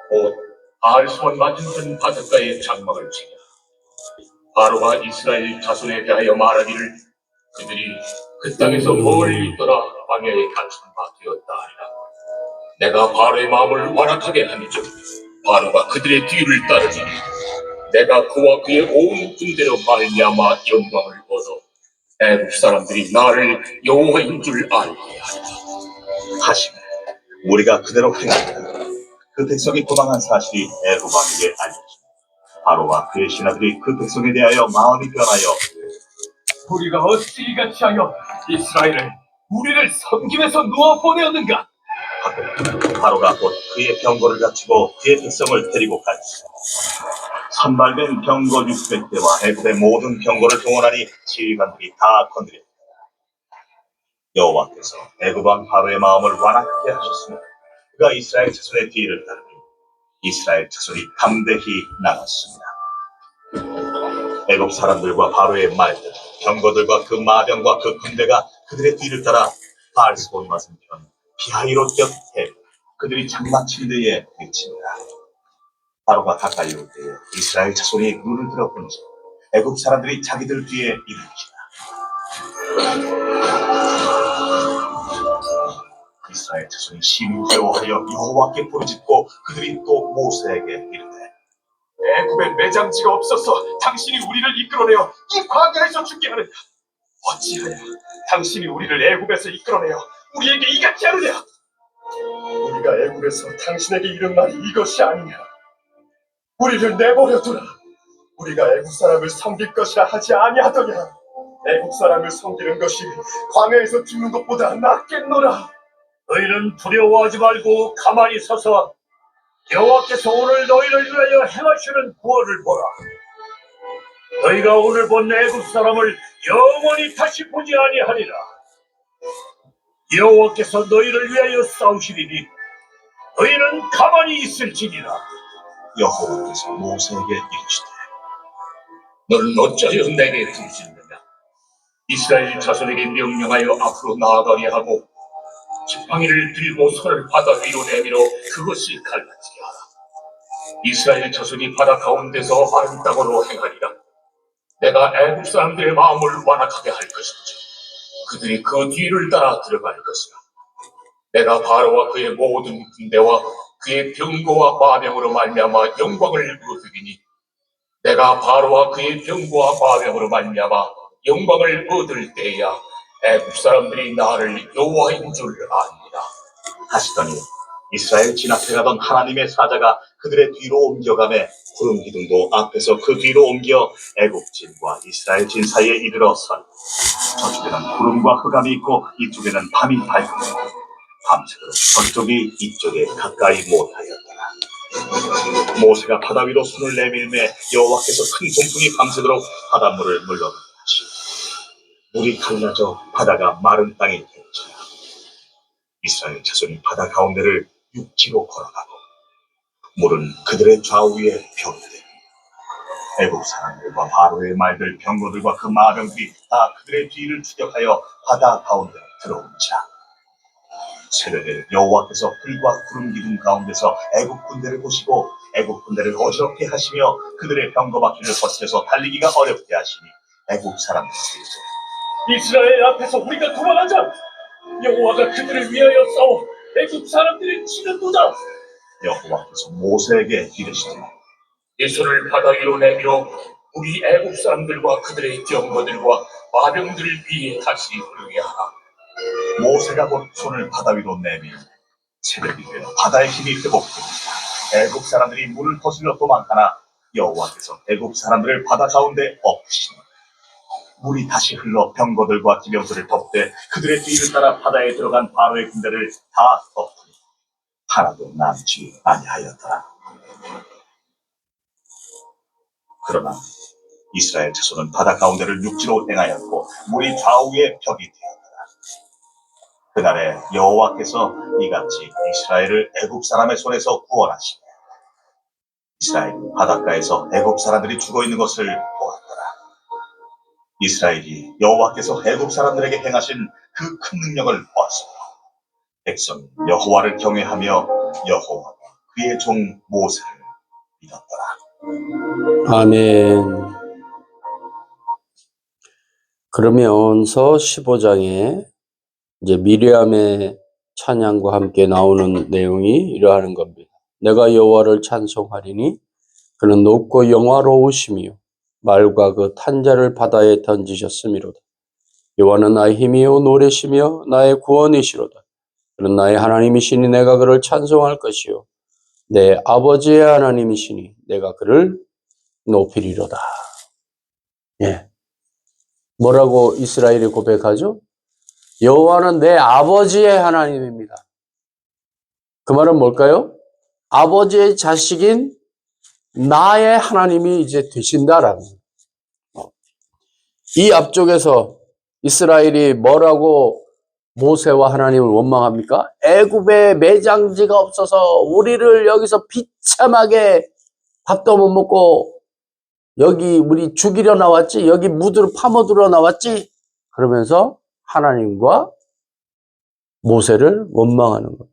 곧 바알손 맞은편 바닷가에 장막을 치며 바로가 이스라엘 자손에 대하여 말하기를 그들이 그 땅에서 멀리 떠나 광야에 갇힌 바 되었다 하리라. 내가 바로의 마음을 완악하게 하니즉 바로가 그들의 뒤를 따르니 내가 그와 그의 온 군대로 말미암아 영광을 얻어 애굽 사람들이 나를 여호와인 줄 알게 하리라. 하시매 우리가 그대로 행하리라. 그 백성이 도망한 사실이 애굽 왕에게 알려지고 바로와 그의 신하들이 그 백성에 대하여 마음이 변하여 우리가 어찌 이같이 하여 이스라엘을 우리를 섬김에서 놓아 보내었는가? 바로가 곧 그의 병거를 갖추고 그의 백성을 데리고 갈지라. 선발된 병거 600대와 애굽의 모든 병거를 동원하니 지휘관들이 다 건드렸다. 여호와께서 애굽 왕 바로의 마음을 완악하게 하셨으며 그가 이스라엘 자손의 뒤를 따르니 이스라엘 자손이 담대히 나갔습니다. 애굽 사람들과 바로의 말들, 병거들과 그 마병과 그 군대가 그들의 뒤를 따라 바알스본 맞은편 비하이롯 곁에 그들이 장막친 데에 그칩니다. 바로가 가까이 올 때에 이스라엘 자손이 눈을 들어 본즉 애굽 사람들이 자기들 뒤에 이르니라. 이스라엘 자손이 심히 두려워하여 여호와께 부르짖고 그들이 또 모세에게 이르되 애굽에 매장지가 없어서 당신이 우리를 이끌어내어 이 광야에서 죽게 하느냐? 어찌하여 당신이 우리를 애굽에서 이끌어내어 우리에게 이같이 하느냐? 우리가 애굽에서 당신에게 이른 말이 이것이 아니냐? 우리를 내버려두라. 우리가 애굽 사람을 섬길 것이라 하지 아니하더냐? 애굽 사람을 섬기는 것이 광야에서 죽는 것보다 낫겠노라. 너희는 두려워하지 말고 가만히 서서 여호와께서 오늘 너희를 위하여 행하시는 구원을 보라. 너희가 오늘 본 애굽 사람을 영원히 다시 보지 아니하리라. 여호와께서 너희를 위하여 싸우시리니 너희는 가만히 있을지니라. 여호와께서 모세에게 이르시되 너는 어찌하여 내게 들으시느냐? 이스라엘 자손에게 명령하여 앞으로 나아가게 하고 지팡이를 들고 손을 바다 위로 내밀어 그것이 갈라지게 하라. 이스라엘 자손이 바다 가운데서 마른 땅으로 행하리라. 내가 애굽 사람들의 마음을 완악하게 할 것인지 그들이 그 뒤를 따라 들어갈 것이라. 내가 바로와 그의 모든 군대와 그의 병거와 마병으로 말미암아 영광을 얻으리니 내가 바로와 그의 병거와 마병으로 말미암아 영광을 얻을 때야 애국 사람들이 나를 여호와인 줄 압니다. 하시더니 이스라엘 진 앞에 가던 하나님의 사자가 그들의 뒤로 옮겨가매 구름 기둥도 앞에서 그 뒤로 옮겨 애국 진과 이스라엘 진 사이에 이르러 선. 저쪽에는 구름과 흑암이 있고 이쪽에는 밤이 밝고 밤새도록 저쪽이 이쪽에 가까이 못하였더라. 모세가 바다 위로 손을 내밀매 여호와께서 큰 동풍이 밤새도록 바닷물을 물러가시고 물이 갈라져 바다가 마른 땅이 되었지라. 이스라엘 자손이 바다 가운데를 육지로 걸어가고 물은 그들의 좌우에 벽이 되니 애국 사람들과 바로의 말들 병거들과 그 마병들이 다 그들의 뒤를 추격하여 바다 가운데 들어온지라. 새벽에 여호와께서 불과 구름 기둥 가운데서 애국 군대를 보시고 애국 군대를 어지럽게 하시며 그들의 병거 바퀴를 버텨서 달리기가 어렵게 하시니 애국 사람들이 이스라엘 앞에서 우리가 돌아가자. 여호와가 그들을 위하여 싸워 애국 사람들을 치는도다. 여호와께서 모세에게 이르시되 이 손을 바다 위로 내밀어 우리 애국 사람들과 그들의 병거들과 마병들을 위해 다시 흐르게 하라. 모세가 곧 손을 바다 위로 내밀 새벽이 되어 바다의 힘이 회복됩니다. 애국 사람들이 물을 거슬러 도망하나 여호와께서 애국 사람들을 바다 가운데 엎으시니 물이 다시 흘러 병거들과 기병들을 덮되 그들의 뒤를 따라 바다에 들어간 바로의 군대를 다 덮으니 하나도 남지 아니하였더라. 그러나 이스라엘 자손은 바다 가운데를 육지로 행하였고 물이 좌우에 벽이 되었더라. 그날에 여호와께서 이같이 이스라엘을 애굽 사람의 손에서 구원하시며 이스라엘이 바닷가에서 애굽 사람들이 죽어 있는 것을 보았더라. 이스라엘이 여호와께서 애굽 사람들에게 행하신 그 큰 능력을 보았으며 백성이 여호와를 경외하며 여호와와 그의 종 모세를 믿었더라. 아멘. 그러면서 15장에 이제 미리암의 찬양과 함께 나오는 내용이 이러한 겁니다. 내가 여호와를 찬송하리니 그는 높고 영화로우시며 말과 그 탄자를 바다에 던지셨음이로다. 여호와는 나의 힘이요 노래시며 나의 구원이시로다. 그는 나의 하나님이시니 내가 그를 찬송할 것이요 내 아버지의 하나님이시니 내가 그를 높이리로다. 예. 뭐라고 이스라엘이 고백하죠? 여호와는 내 아버지의 하나님입니다. 그 말은 뭘까요? 아버지의 자식인 나의 하나님이 이제 되신다라는 거예요. 이 앞쪽에서 이스라엘이 뭐라고 모세와 하나님을 원망합니까? 애굽에 매장지가 없어서 우리를 여기서 비참하게 밥도 못 먹고 여기 우리 죽이려 나왔지? 여기 무드를 파묻으러 나왔지? 그러면서 하나님과 모세를 원망하는 거예요.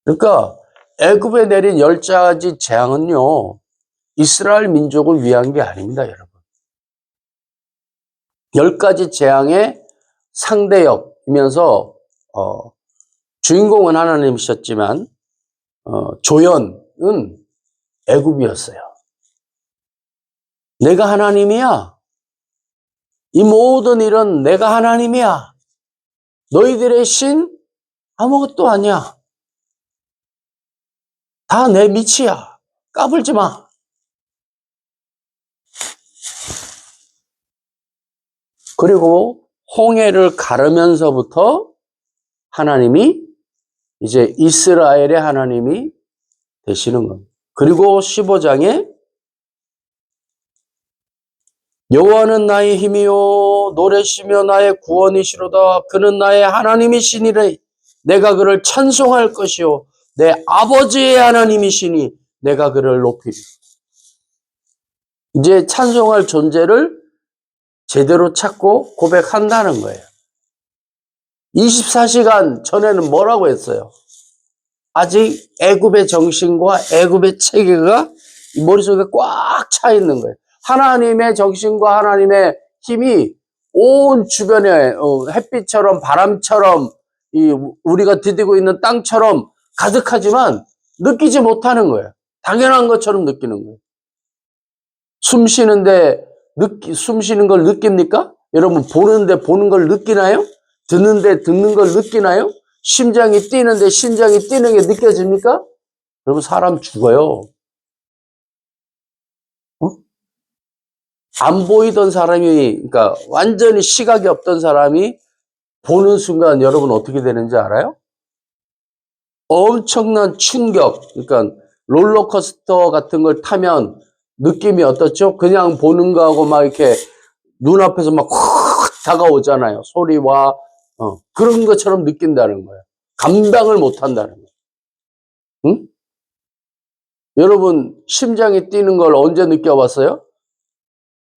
그러니까 애굽에 내린 10가지 재앙은요, 이스라엘 민족을 위한 게 아닙니다, 여러분. 10가지 재앙의 상대역이면서 주인공은 하나님이셨지만 조연은 애굽이었어요. 내가 하나님이야. 이 모든 일은 내가 하나님이야. 너희들의 신 아무것도 아니야. 다 내 밑이야. 까불지 마. 그리고 홍해를 가르면서부터 하나님이 이제 이스라엘의 하나님이 되시는 겁니다. 그리고 15장에 여호와는 나의 힘이요 노래시며 나의 구원이시로다. 그는 나의 하나님이시니라. 내가 그를 찬송할 것이요 내 아버지의 하나님이시니 내가 그를 높이리. 이제 찬송할 존재를 제대로 찾고 고백한다는 거예요. 24시간 전에는 뭐라고 했어요? 아직 애굽의 정신과 애굽의 체계가 머릿속에 꽉 차 있는 거예요. 하나님의 정신과 하나님의 힘이 온 주변에 햇빛처럼 바람처럼 우리가 디디고 있는 땅처럼 가득하지만 느끼지 못하는 거예요. 당연한 것처럼 느끼는 거예요. 숨 쉬는데 숨 쉬는 걸 느낍니까? 여러분 보는데 보는 걸 느끼나요? 듣는데 듣는 걸 느끼나요? 심장이 뛰는데 심장이 뛰는 게 느껴집니까? 여러분 사람 죽어요. 안 보이던 사람이, 그러니까 완전히 시각이 없던 사람이 보는 순간 여러분 어떻게 되는지 알아요? 엄청난 충격, 그러니까 롤러코스터 같은 걸 타면 느낌이 어떻죠? 그냥 보는 거하고 막 이렇게 눈앞에서 막 확 다가오잖아요. 소리와 그런 것처럼 느낀다는 거예요. 감당을 못 한다는 거예요. 응? 여러분 심장이 뛰는 걸 언제 느껴봤어요?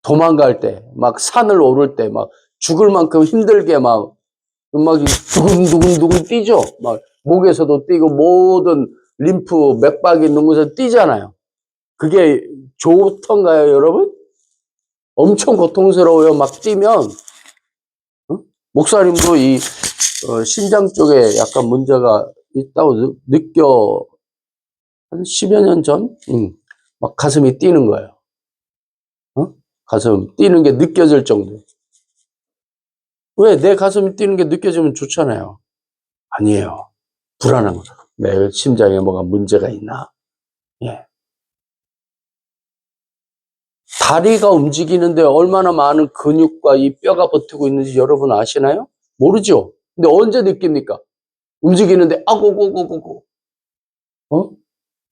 도망갈 때, 막 산을 오를 때, 막 죽을 만큼 힘들게 막 두근두근 뛰죠. 막 목에서도 뛰고 모든 림프 맥박이 있는 곳에서 뛰잖아요. 그게 좋던가요, 여러분? 엄청 고통스러워요. 막 뛰면. 응? 목사님도 이 심장 쪽에 약간 문제가 있다고 느껴 한 10여 년 전, 막 가슴이 뛰는 거예요. 가슴 뛰는 게 느껴질 정도. 왜? 내 가슴이 뛰는 게 느껴지면 좋잖아요. 아니에요. 불안한 거죠. 내 심장에 뭐가 문제가 있나? 예. 다리가 움직이는데 얼마나 많은 근육과 이 뼈가 버티고 있는지 여러분 아시나요? 모르죠? 근데 언제 느낍니까? 움직이는데, 아고고고고고.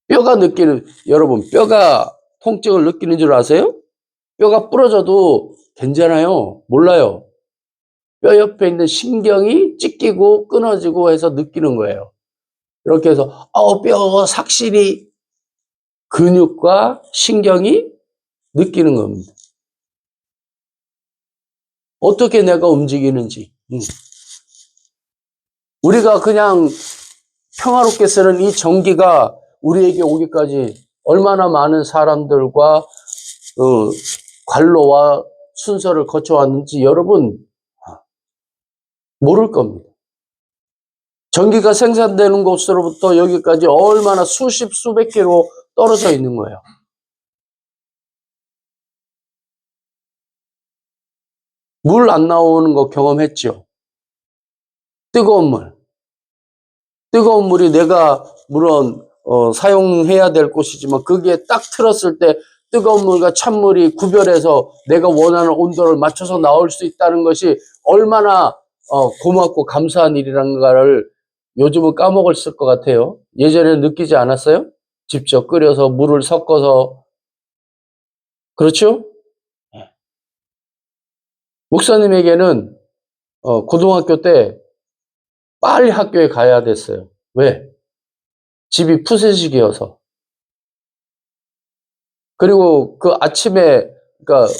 뼈가 느끼는, 여러분, 뼈가 통증을 느끼는 줄 아세요? 뼈가 부러져도 괜찮아요. 몰라요. 뼈 옆에 있는 신경이 찢기고 끊어지고 해서 느끼는 거예요. 이렇게 해서, 뼈 삭신이 근육과 신경이 느끼는 겁니다. 어떻게 내가 움직이는지. 우리가 그냥 평화롭게 쓰는 이 전기가 우리에게 오기까지 얼마나 많은 사람들과 관로와 순서를 거쳐왔는지 여러분 모를 겁니다. 전기가 생산되는 곳으로부터 여기까지 얼마나 수십 수백 킬로 떨어져 있는 거예요. 물 안 나오는 거 경험했죠? 뜨거운 물. 뜨거운 물이 내가 물론 사용해야 될 곳이지만 거기에 딱 틀었을 때 뜨거운 물과 찬물이 구별해서 내가 원하는 온도를 맞춰서 나올 수 있다는 것이 얼마나 고맙고 감사한 일이란가를 요즘은 까먹었을 것 같아요. 예전에 느끼지 않았어요? 직접 끓여서 물을 섞어서. 그렇죠? 목사님에게는 고등학교 때 빨리 학교에 가야 됐어요. 왜? 집이 푸세식이어서. 그리고 그 아침에, 그러니까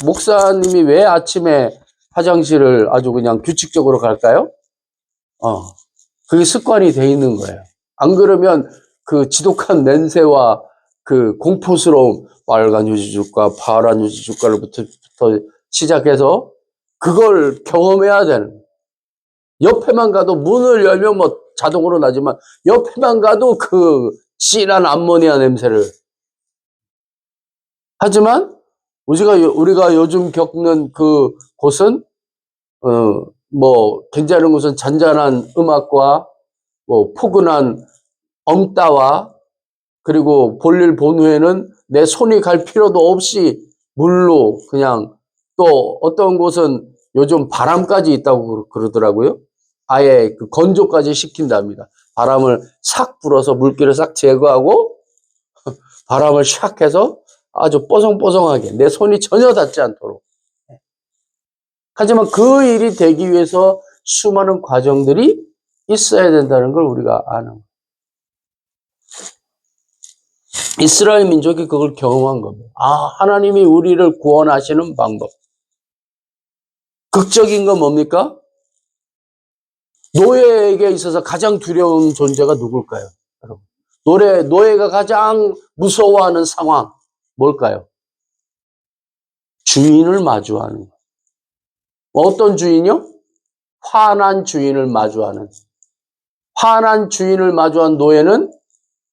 목사님이 왜 아침에 화장실을 아주 그냥 규칙적으로 갈까요? 그게 습관이 돼 있는 거예요. 안 그러면 그 지독한 냄새와 그 공포스러움, 빨간 휴지줄과 파란 휴지줄과부터 시작해서 그걸 경험해야 되는 거예요. 옆에만 가도 문을 열면 뭐 자동으로 나지만 옆에만 가도 그 진한 암모니아 냄새를. 하지만 우리가 요즘 겪는 그 곳은 뭐 괜찮은 곳은 잔잔한 음악과 뭐 포근한 엄따와 그리고 볼일 본 후에는 내 손이 갈 필요도 없이 물로 그냥, 또 어떤 곳은 요즘 바람까지 있다고 그러더라고요. 아예 그 건조까지 시킨답니다. 바람을 싹 불어서 물기를 싹 제거하고 바람을 샥 해서 아주 뽀송뽀송하게 내 손이 전혀 닿지 않도록. 하지만 그 일이 되기 위해서 수많은 과정들이 있어야 된다는 걸 우리가 아는 거예요. 이스라엘 민족이 그걸 경험한 겁니다. 하나님이 우리를 구원하시는 방법. 극적인 건 뭡니까? 노예에게 있어서 가장 두려운 존재가 누굴까요? 여러분, 노예가 가장 무서워하는 상황 뭘까요? 주인을 마주하는 거. 어떤 주인이요? 화난 주인을 마주하는. 화난 주인을 마주한 노예는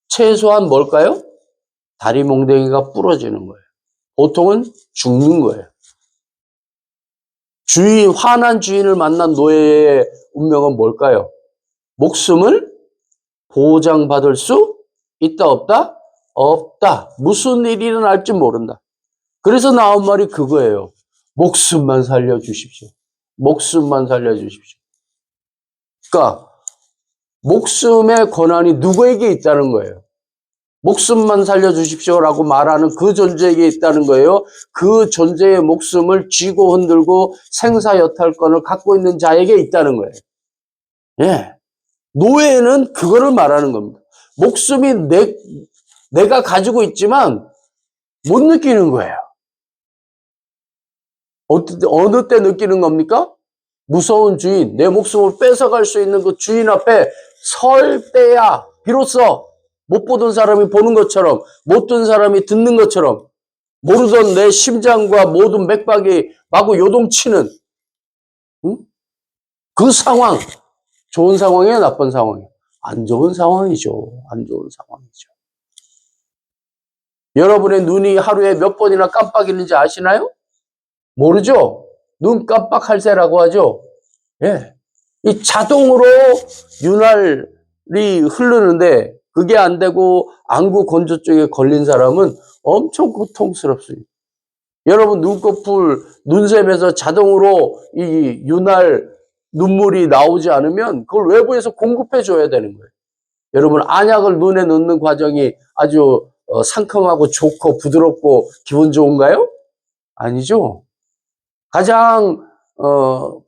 최소한 뭘까요? 다리 몽둥이가 부러지는 거예요. 보통은 죽는 거예요. 화난 주인을 만난 노예의 운명은 뭘까요? 목숨을 보장받을 수 있다, 없다? 없다. 무슨 일이 일어날지 모른다. 그래서 나온 말이 그거예요. 목숨만 살려주십시오. 목숨만 살려주십시오. 그러니까 목숨의 권한이 누구에게 있다는 거예요. 목숨만 살려주십시오라고 말하는 그 존재에게 있다는 거예요. 그 존재의 목숨을 쥐고 흔들고 생사여탈권을 갖고 있는 자에게 있다는 거예요. 예. 노예는 그거를 말하는 겁니다. 목숨이 내가 가지고 있지만 못 느끼는 거예요. 어느 때 느끼는 겁니까? 무서운 주인, 내 목숨을 뺏어갈 수 있는 그 주인 앞에 설 때야 비로소 못 보던 사람이 보는 것처럼, 못 듣는 사람이 듣는 것처럼, 모르던 내 심장과 모든 맥박이 마구 요동치는 그 상황, 좋은 상황이에요, 나쁜 상황이에요? 안 좋은 상황이죠. 안 좋은 상황이죠. 여러분의 눈이 하루에 몇 번이나 깜빡이는지 아시나요? 모르죠? 눈 깜빡할 새라고 하죠? 예. 이 자동으로 윤활이 흐르는데 그게 안 되고 안구 건조증에 걸린 사람은 엄청 고통스럽습니다. 여러분 눈꺼풀, 눈샘에서 자동으로 이 윤활 눈물이 나오지 않으면 그걸 외부에서 공급해 줘야 되는 거예요. 여러분 안약을 눈에 넣는 과정이 아주 상큼하고 좋고 부드럽고 기분 좋은가요? 아니죠. 가장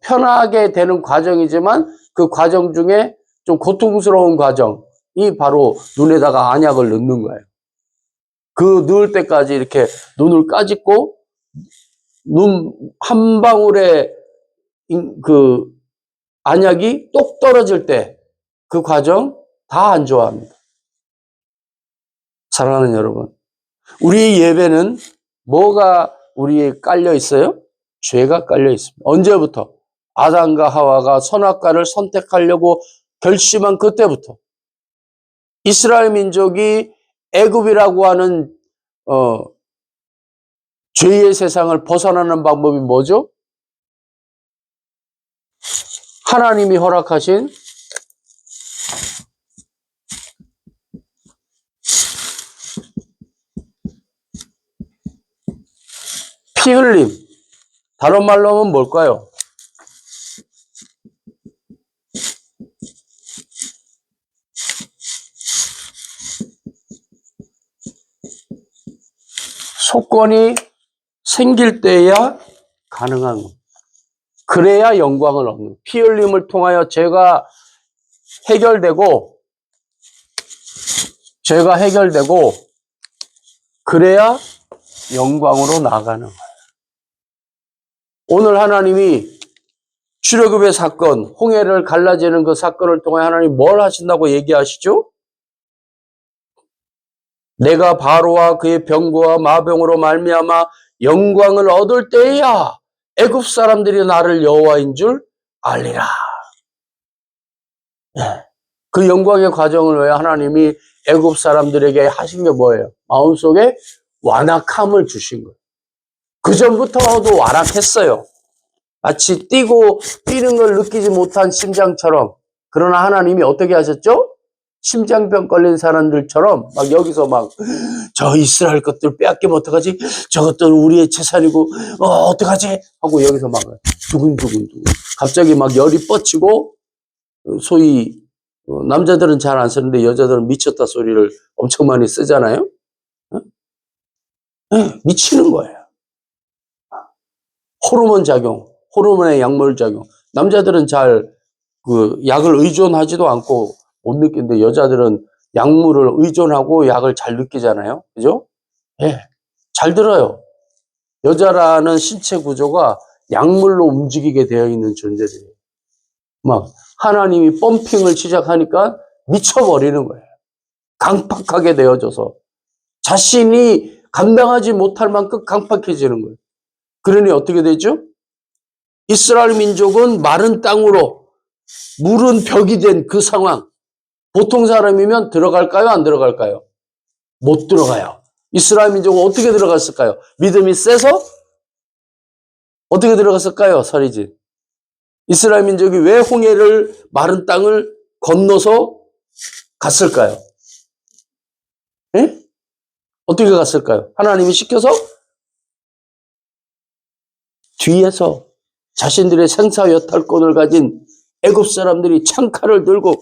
편하게 되는 과정이지만 그 과정 중에 좀 고통스러운 과정이 바로 눈에다가 안약을 넣는 거예요. 그 넣을 때까지 이렇게 눈을 까짓고 눈 한 방울의 그 안약이 똑 떨어질 때 그 과정 다 안 좋아합니다. 사랑하는 여러분, 우리의 예배는 뭐가 우리에 깔려 있어요? 죄가 깔려 있습니다. 언제부터? 아담과 하와가 선악과를 선택하려고 결심한 그때부터. 이스라엘 민족이 애굽이라고 하는 죄의 세상을 벗어나는 방법이 뭐죠? 하나님이 허락하신 피 흘림. 다른 말로 하면 뭘까요? 속건이 생길 때야 가능한 겁니다. 그래야 영광을 얻는. 피 흘림을 통하여 죄가 해결되고 그래야 영광으로 나가는 거예요. 오늘 하나님이 출애굽의 사건, 홍해를 갈라지는 그 사건을 통해 하나님이 뭘 하신다고 얘기하시죠? 내가 바로와 그의 병거와 마병으로 말미암아 영광을 얻을 때에야 애굽 사람들이 나를 여호와인 줄 알리라. 그 영광의 과정을 왜 하나님이 애굽 사람들에게 하신 게 뭐예요? 마음속에 완악함을 주신 거예요. 그 전부터도 완악했어요. 마치 뛰는 걸 느끼지 못한 심장처럼. 그러나 하나님이 어떻게 하셨죠? 심장병 걸린 사람들처럼 막 여기서 막 저 이스라엘 것들 빼앗기면 어떡하지? 저것들 우리의 재산이고 어떡하지? 하고 여기서 막 두근두근 갑자기 막 열이 뻗치고 소위 남자들은 잘 안 쓰는데 여자들은 미쳤다 소리를 엄청 많이 쓰잖아요. 미치는 거예요. 호르몬 작용, 호르몬의 약물 작용. 남자들은 잘 그 약을 의존하지도 않고 못 느끼는데 여자들은 약물을 의존하고 약을 잘 느끼잖아요. 그죠? 예. 잘 들어요. 여자라는 신체 구조가 약물로 움직이게 되어 있는 존재들이에요. 막 하나님이 펌핑을 시작하니까 미쳐버리는 거예요. 강팍하게 되어져서 자신이 감당하지 못할 만큼 강팍해지는 거예요. 그러니 어떻게 되죠? 이스라엘 민족은 마른 땅으로 물은 벽이 된 그 상황. 보통 사람이면 들어갈까요? 안 들어갈까요? 못 들어가요. 이스라엘 민족은 어떻게 들어갔을까요? 믿음이 세서? 어떻게 들어갔을까요? 서리진. 이스라엘 민족이 왜 홍해를 마른 땅을 건너서 갔을까요? 예? 어떻게 갔을까요? 하나님이 시켜서? 뒤에서 자신들의 생사여탈권을 가진 애굽 사람들이 창칼을 들고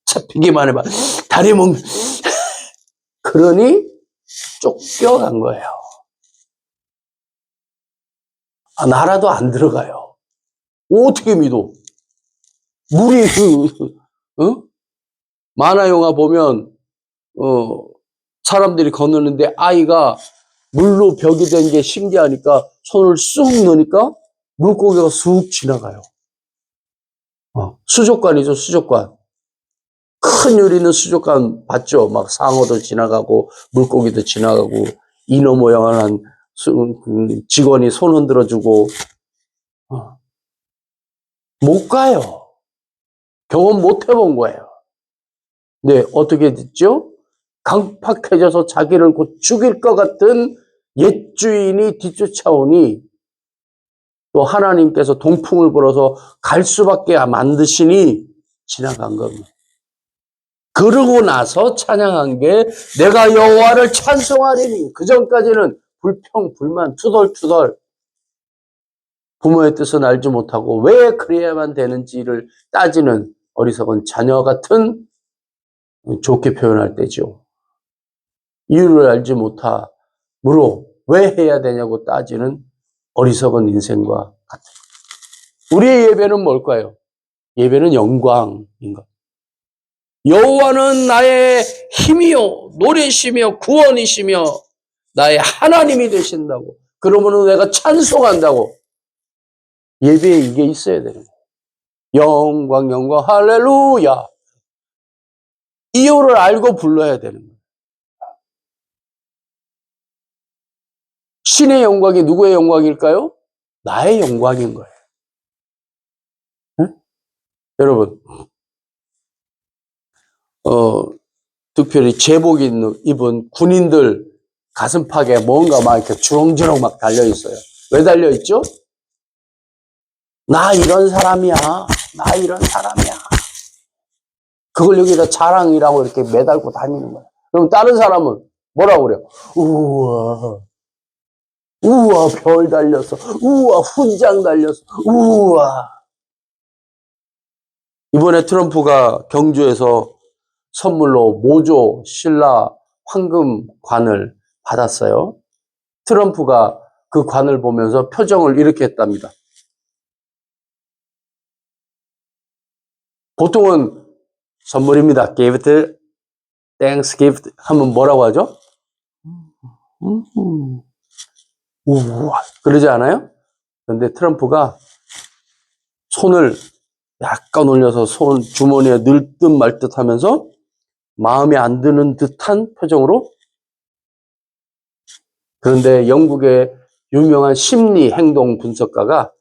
잡히기만 해봐. 다리 먹는. 그러니 쫓겨간 거예요. 나라도 안 들어가요. 어떻게 믿어? 물이 만화 영화 보면 사람들이 건너는데 아이가 물로 벽이 된 게 신기하니까 손을 쑥 넣으니까 물고기가 쑥 지나가요. 수족관이죠, 수족관. 큰 요리는 수족관 봤죠? 막 상어도 지나가고 물고기도 지나가고 인어 모양을 한 직원이 손 흔들어주고 못 가요. 경험 못 해본 거예요. 네, 어떻게 됐죠? 강팍해져서 자기를 곧 죽일 것 같은 옛 주인이 뒤쫓아오니 또 하나님께서 동풍을 불어서 갈 수밖에 만드시니 지나간 겁니다. 그러고 나서 찬양한 게 내가 여호와를 찬송하리니 그 전까지는 불평, 불만, 투덜투덜 부모의 뜻은 알지 못하고 왜 그래야만 되는지를 따지는 어리석은 자녀 같은 좋게 표현할 때죠. 이유를 알지 못하므로 왜 해야 되냐고 따지는 어리석은 인생과 같은 것. 우리의 예배는 뭘까요? 예배는 영광인 것. 여호와는 나의 힘이요 노래시며 구원이시며 나의 하나님이 되신다고. 그러면 내가 찬송한다고. 예배에 이게 있어야 되는 거예요. 영광 영광 할렐루야. 이유를 알고 불러야 되는 거예요. 신의 영광이 누구의 영광일까요? 나의 영광인 거예요. 응? 여러분, 특별히 제복 입은 군인들 가슴팍에 뭔가 막 이렇게 주렁주렁 막 달려있어요. 왜 달려있죠? 나 이런 사람이야. 나 이런 사람이야. 그걸 여기다 자랑이라고 이렇게 매달고 다니는 거야. 그럼 다른 사람은 뭐라고 그래요? 우와. 우와, 별 달렸어. 우와, 훈장 달렸어. 우와. 이번에 트럼프가 경주에서 선물로 모조, 신라, 황금관을 받았어요. 트럼프가 그 관을 보면서 표정을 이렇게 했답니다. 보통은 선물입니다. gift, thanks gift 하면 뭐라고 하죠? 우와, 그러지 않아요? 그런데 트럼프가 손을 약간 올려서 손 주머니에 넣을 듯 말 듯 하면서 마음에 안 드는 듯한 표정으로. 그런데 영국의 유명한 심리 행동 분석가가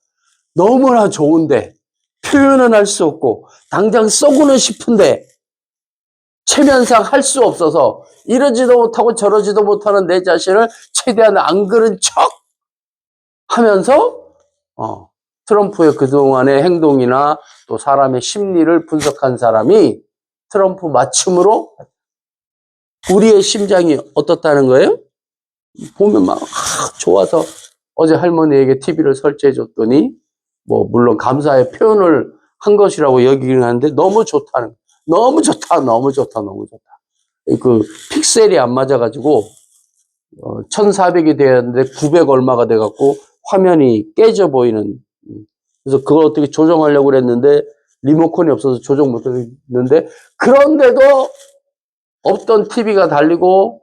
너무나 좋은데 표현은 할 수 없고 당장 쏘고는 싶은데 체면상 할 수 없어서 이러지도 못하고 저러지도 못하는 내 자신을 최대한 안 그런 척 하면서 트럼프의 그동안의 행동이나 또 사람의 심리를 분석한 사람이 트럼프 맞춤으로 우리의 심장이 어떻다는 거예요? 보면 막 좋아서 어제 할머니에게 TV를 설치해 줬더니 뭐 물론 감사의 표현을 한 것이라고 여기긴 하는데 너무 좋다는 거예요. 너무 좋다, 너무 좋다, 너무 좋다. 그 픽셀이 안 맞아가지고 1400이 되었는데 900 얼마가 돼갖고 화면이 깨져 보이는. 그래서 그걸 어떻게 조정하려고 그랬는데 리모컨이 없어서 조정 못했는데 그런데도 없던 TV가 달리고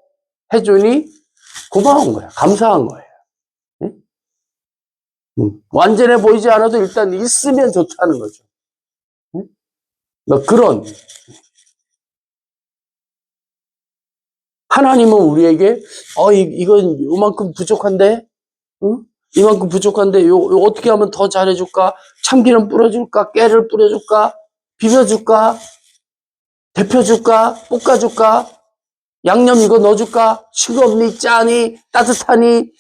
해주니 고마운 거야. 감사한 거예요. 완전해 보이지 않아도 일단 있으면 좋다는 거죠. 그런 하나님은 우리에게 이건 요만큼 부족한데 이만큼 부족한데 요 어떻게 하면 더 잘해줄까? 참기름 뿌려줄까? 깨를 뿌려줄까? 비벼줄까? 데펴줄까? 볶아줄까? 양념 이거 넣어줄까? 싱겁니? 짜니? 따뜻하니?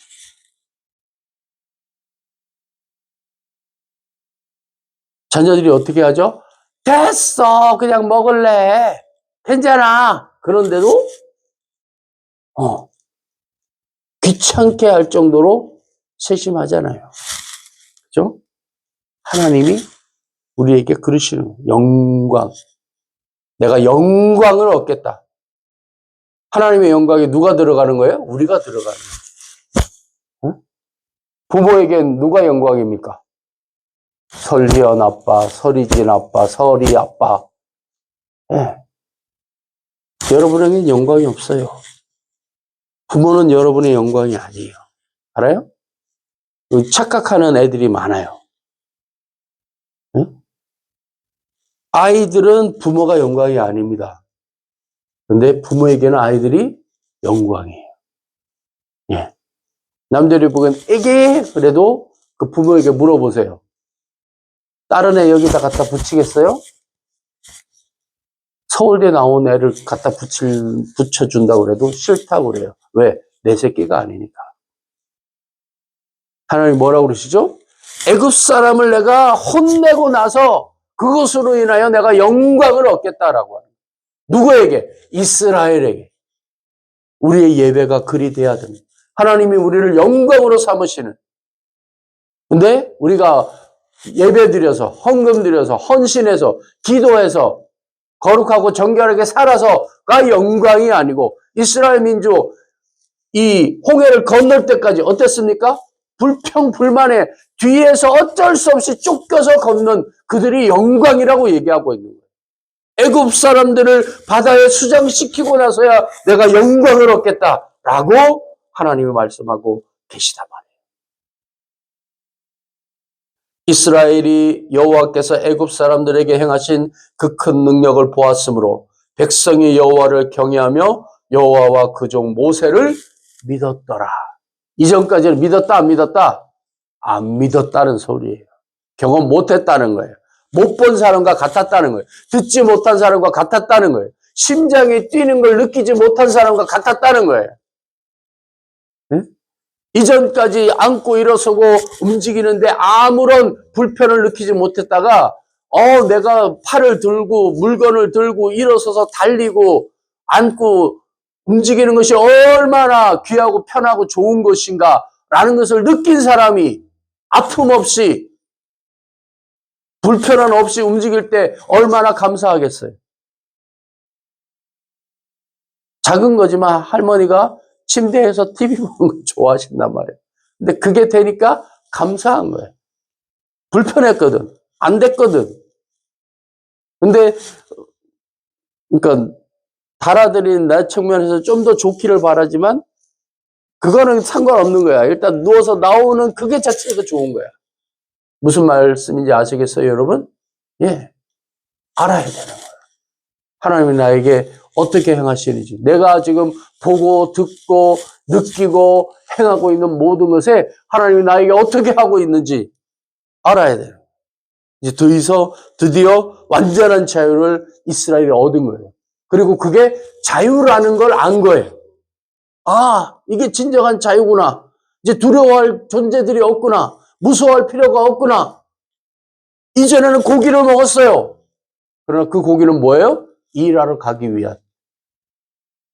자녀들이 어떻게 하죠? 됐어. 그냥 먹을래. 괜찮아. 그런데도 귀찮게 할 정도로 세심하잖아요. 그죠? 하나님이 우리에게 그러시는 거예요. 영광. 내가 영광을 얻겠다. 하나님의 영광에 누가 들어가는 거예요? 우리가 들어가는 거예요. 부모에겐 누가 영광입니까? 설희연 아빠, 설희진 아빠, 설희 아빠. 네. 여러분에게는 영광이 없어요. 부모는 여러분의 영광이 아니에요. 알아요? 착각하는 애들이 많아요. 응? 아이들은 부모가 영광이 아닙니다. 근데 부모에게는 아이들이 영광이에요. 예. 남들이 보기엔 애기 그래도 그 부모에게 물어보세요. 다른 애 여기다 갖다 붙이겠어요? 서울대 나온 애를 갖다 붙여준다고 그래도 싫다고 그래요. 왜? 내 새끼가 아니니까. 하나님 뭐라고 그러시죠? 애굽 사람을 내가 혼내고 나서 그것으로 인하여 내가 영광을 얻겠다라고 합니다. 누구에게? 이스라엘에게. 우리의 예배가 그리 돼야 됩니다. 하나님이 우리를 영광으로 삼으시는. 근데 우리가 예배 드려서 헌금 드려서 헌신해서 기도해서 거룩하고 정결하게 살아서가 영광이 아니고 이스라엘 민족 이 홍해를 건널 때까지 어땠습니까? 불평불만에 뒤에서 어쩔 수 없이 쫓겨서 걷는 그들이 영광이라고 얘기하고 있는 거예요. 애굽 사람들을 바다에 수장시키고 나서야 내가 영광을 얻겠다라고 하나님이 말씀하고 계시단 말이에요. 이스라엘이 여호와께서 애굽 사람들에게 행하신 그 큰 능력을 보았으므로 백성이 여호와를 경외하며 여호와와 그 종 모세를 믿었더라. 이전까지는 믿었다 안 믿었다? 안 믿었다는 소리예요. 경험 못했다는 거예요. 못 본 사람과 같았다는 거예요. 듣지 못한 사람과 같았다는 거예요. 심장이 뛰는 걸 느끼지 못한 사람과 같았다는 거예요. 네? 이전까지 앉고 일어서고 움직이는데 아무런 불편을 느끼지 못했다가 내가 팔을 들고 물건을 들고 일어서서 달리고 앉고 움직이는 것이 얼마나 귀하고 편하고 좋은 것인가 라는 것을 느낀 사람이 아픔 없이 불편함 없이 움직일 때 얼마나 감사하겠어요. 작은 거지만 할머니가 침대에서 TV 보는 거 좋아하신단 말이에요. 근데 그게 되니까 감사한 거예요. 불편했거든. 안 됐거든. 근데 그러니까 달아드린 나 측면에서 좀 더 좋기를 바라지만 그거는 상관없는 거야. 일단 누워서 나오는 그게 자체가 좋은 거야. 무슨 말씀인지 아시겠어요, 여러분? 예. 알아야 되는 거야. 하나님이 나에게 어떻게 행하시는지, 내가 지금 보고 듣고 느끼고 행하고 있는 모든 것에 하나님이 나에게 어떻게 하고 있는지 알아야 돼요. 이제 드디어 완전한 자유를 이스라엘이 얻은 거예요. 그리고 그게 자유라는 걸 안 거예요. 아, 이게 진정한 자유구나. 이제 두려워할 존재들이 없구나. 무서워할 필요가 없구나. 이전에는 고기를 먹었어요. 그러나 그 고기는 뭐예요? 일하러 가기 위한.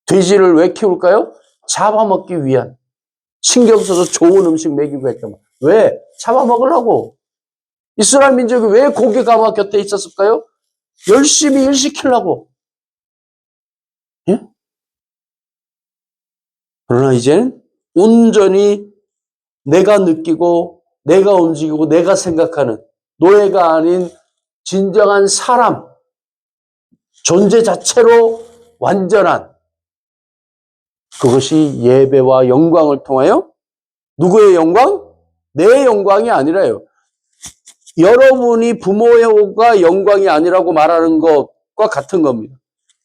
돼지를 왜 키울까요? 잡아먹기 위한. 신경 써서 좋은 음식 먹이고 했단 말이에요. 왜? 잡아먹으려고. 이스라엘 민족이 왜 고기 가마 곁에 있었을까요? 열심히 일 시키려고. 예? 그러나 이제는 온전히 내가 느끼고 내가 움직이고 내가 생각하는 노예가 아닌 진정한 사람, 존재 자체로 완전한 그것이 예배와 영광을 통하여 누구의 영광? 내 영광이 아니라요. 여러분이 부모가 영광이 아니라고 말하는 것과 같은 겁니다.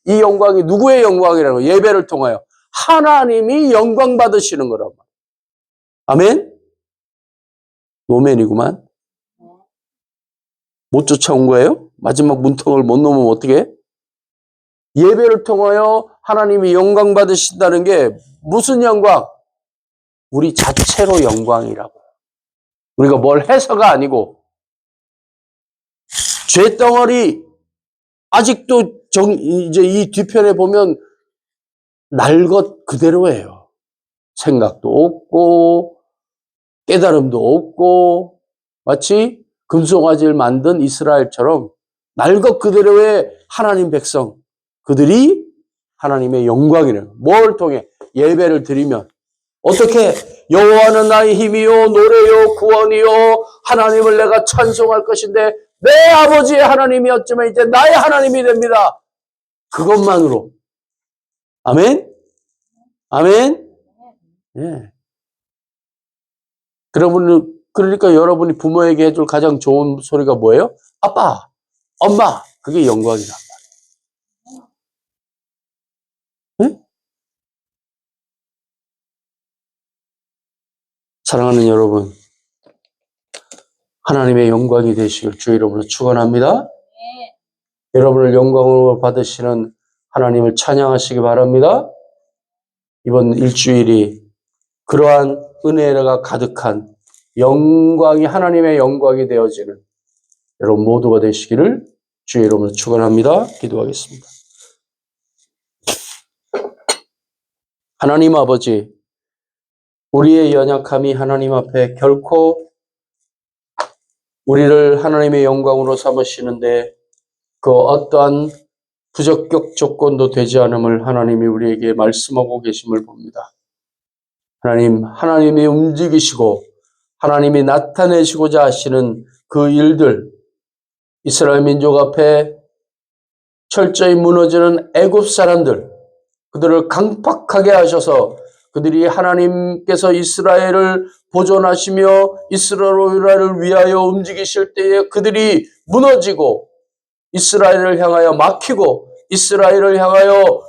이 영광이 누구의 영광이라고? 예배를 통하여 하나님이 영광 받으시는 거라고. 아멘? 노맨이구만. 못 쫓아온 거예요? 마지막 문턱을 못 넘으면 어떻게 해? 예배를 통하여 하나님이 영광 받으신다는 게 무슨 영광? 우리 자체로 영광이라고. 우리가 뭘 해서가 아니고 죄덩어리 아직도 이제 이 뒤편에 보면 날 것 그대로예요. 생각도 없고 깨달음도 없고 마치 금송아지를 만든 이스라엘처럼 날 것 그대로의 하나님 백성 그들이 하나님의 영광이래요. 뭘 통해? 예배를 드리면 어떻게? 여호와는 나의 힘이요 노래요 구원이요 하나님을 내가 찬송할 것인데 내 아버지의 하나님이었지만 이제 나의 하나님이 됩니다. 그것만으로. 아멘? 아멘? 예. 그러니까 여러분이 부모에게 해줄 가장 좋은 소리가 뭐예요? 아빠, 엄마. 그게 영광이란 말이에요. 예? 사랑하는 여러분, 하나님의 영광이 되시길 주의 이름으로 축원합니다. 여러분을 영광으로 받으시는 하나님을 찬양하시기 바랍니다. 이번 일주일이 그러한 은혜가 가득한 영광이 하나님의 영광이 되어지는 여러분 모두가 되시기를 주의 이름으로 축원합니다. 기도하겠습니다. 하나님 아버지, 우리의 연약함이 하나님 앞에 결코 우리를 하나님의 영광으로 삼으시는데 그 어떠한 부적격 조건도 되지 않음을 하나님이 우리에게 말씀하고 계심을 봅니다. 하나님이 움직이시고 하나님이 나타내시고자 하시는 그 일들, 이스라엘 민족 앞에 철저히 무너지는 애굽 사람들, 그들을 강팍하게 하셔서 그들이 하나님께서 이스라엘을 보존하시며 이스라엘을 위하여 움직이실 때에 그들이 무너지고 이스라엘을 향하여 막히고 이스라엘을 향하여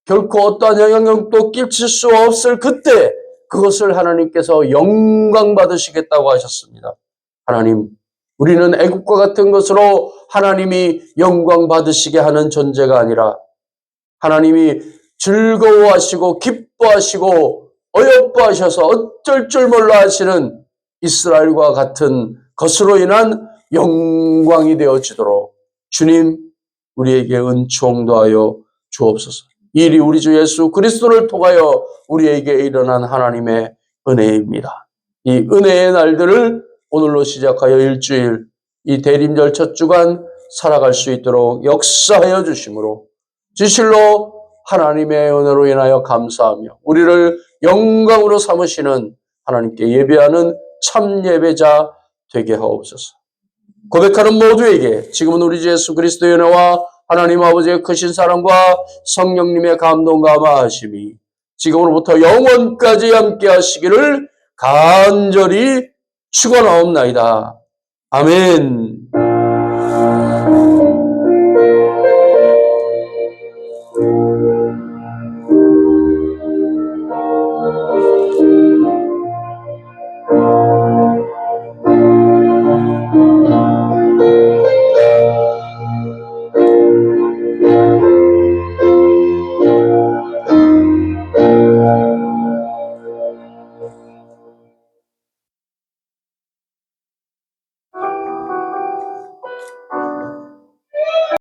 결코 어떠한 영향력도 끼칠 수 없을 그때 그것을 하나님께서 영광 받으시겠다고 하셨습니다. 하나님, 우리는 애국과 같은 것으로 하나님이 영광 받으시게 하는 존재가 아니라 하나님이 즐거워하시고 기뻐하시고 어여뻐하셔서 어쩔 줄 몰라 하시는 이스라엘과 같은 것으로 인한 영광이 되어지도록 주님 우리에게 은총도 하여 주옵소서. 이 일이 우리 주 예수 그리스도를 통하여 우리에게 일어난 하나님의 은혜입니다. 이 은혜의 날들을 오늘로 시작하여 일주일 이 대림절 첫 주간 살아갈 수 있도록 역사하여 주심으로 진실로 하나님의 은혜로 인하여 감사하며 우리를 영광으로 삼으시는 하나님께 예배하는 참 예배자 되게 하옵소서. 고백하는 모두에게 지금은 우리 주 예수 그리스도의 은혜와 하나님 아버지의 크신 사랑과 성령님의 감동과 마하심이 지금으로부터 영원까지 함께 하시기를 간절히 축원하옵나이다. 아멘.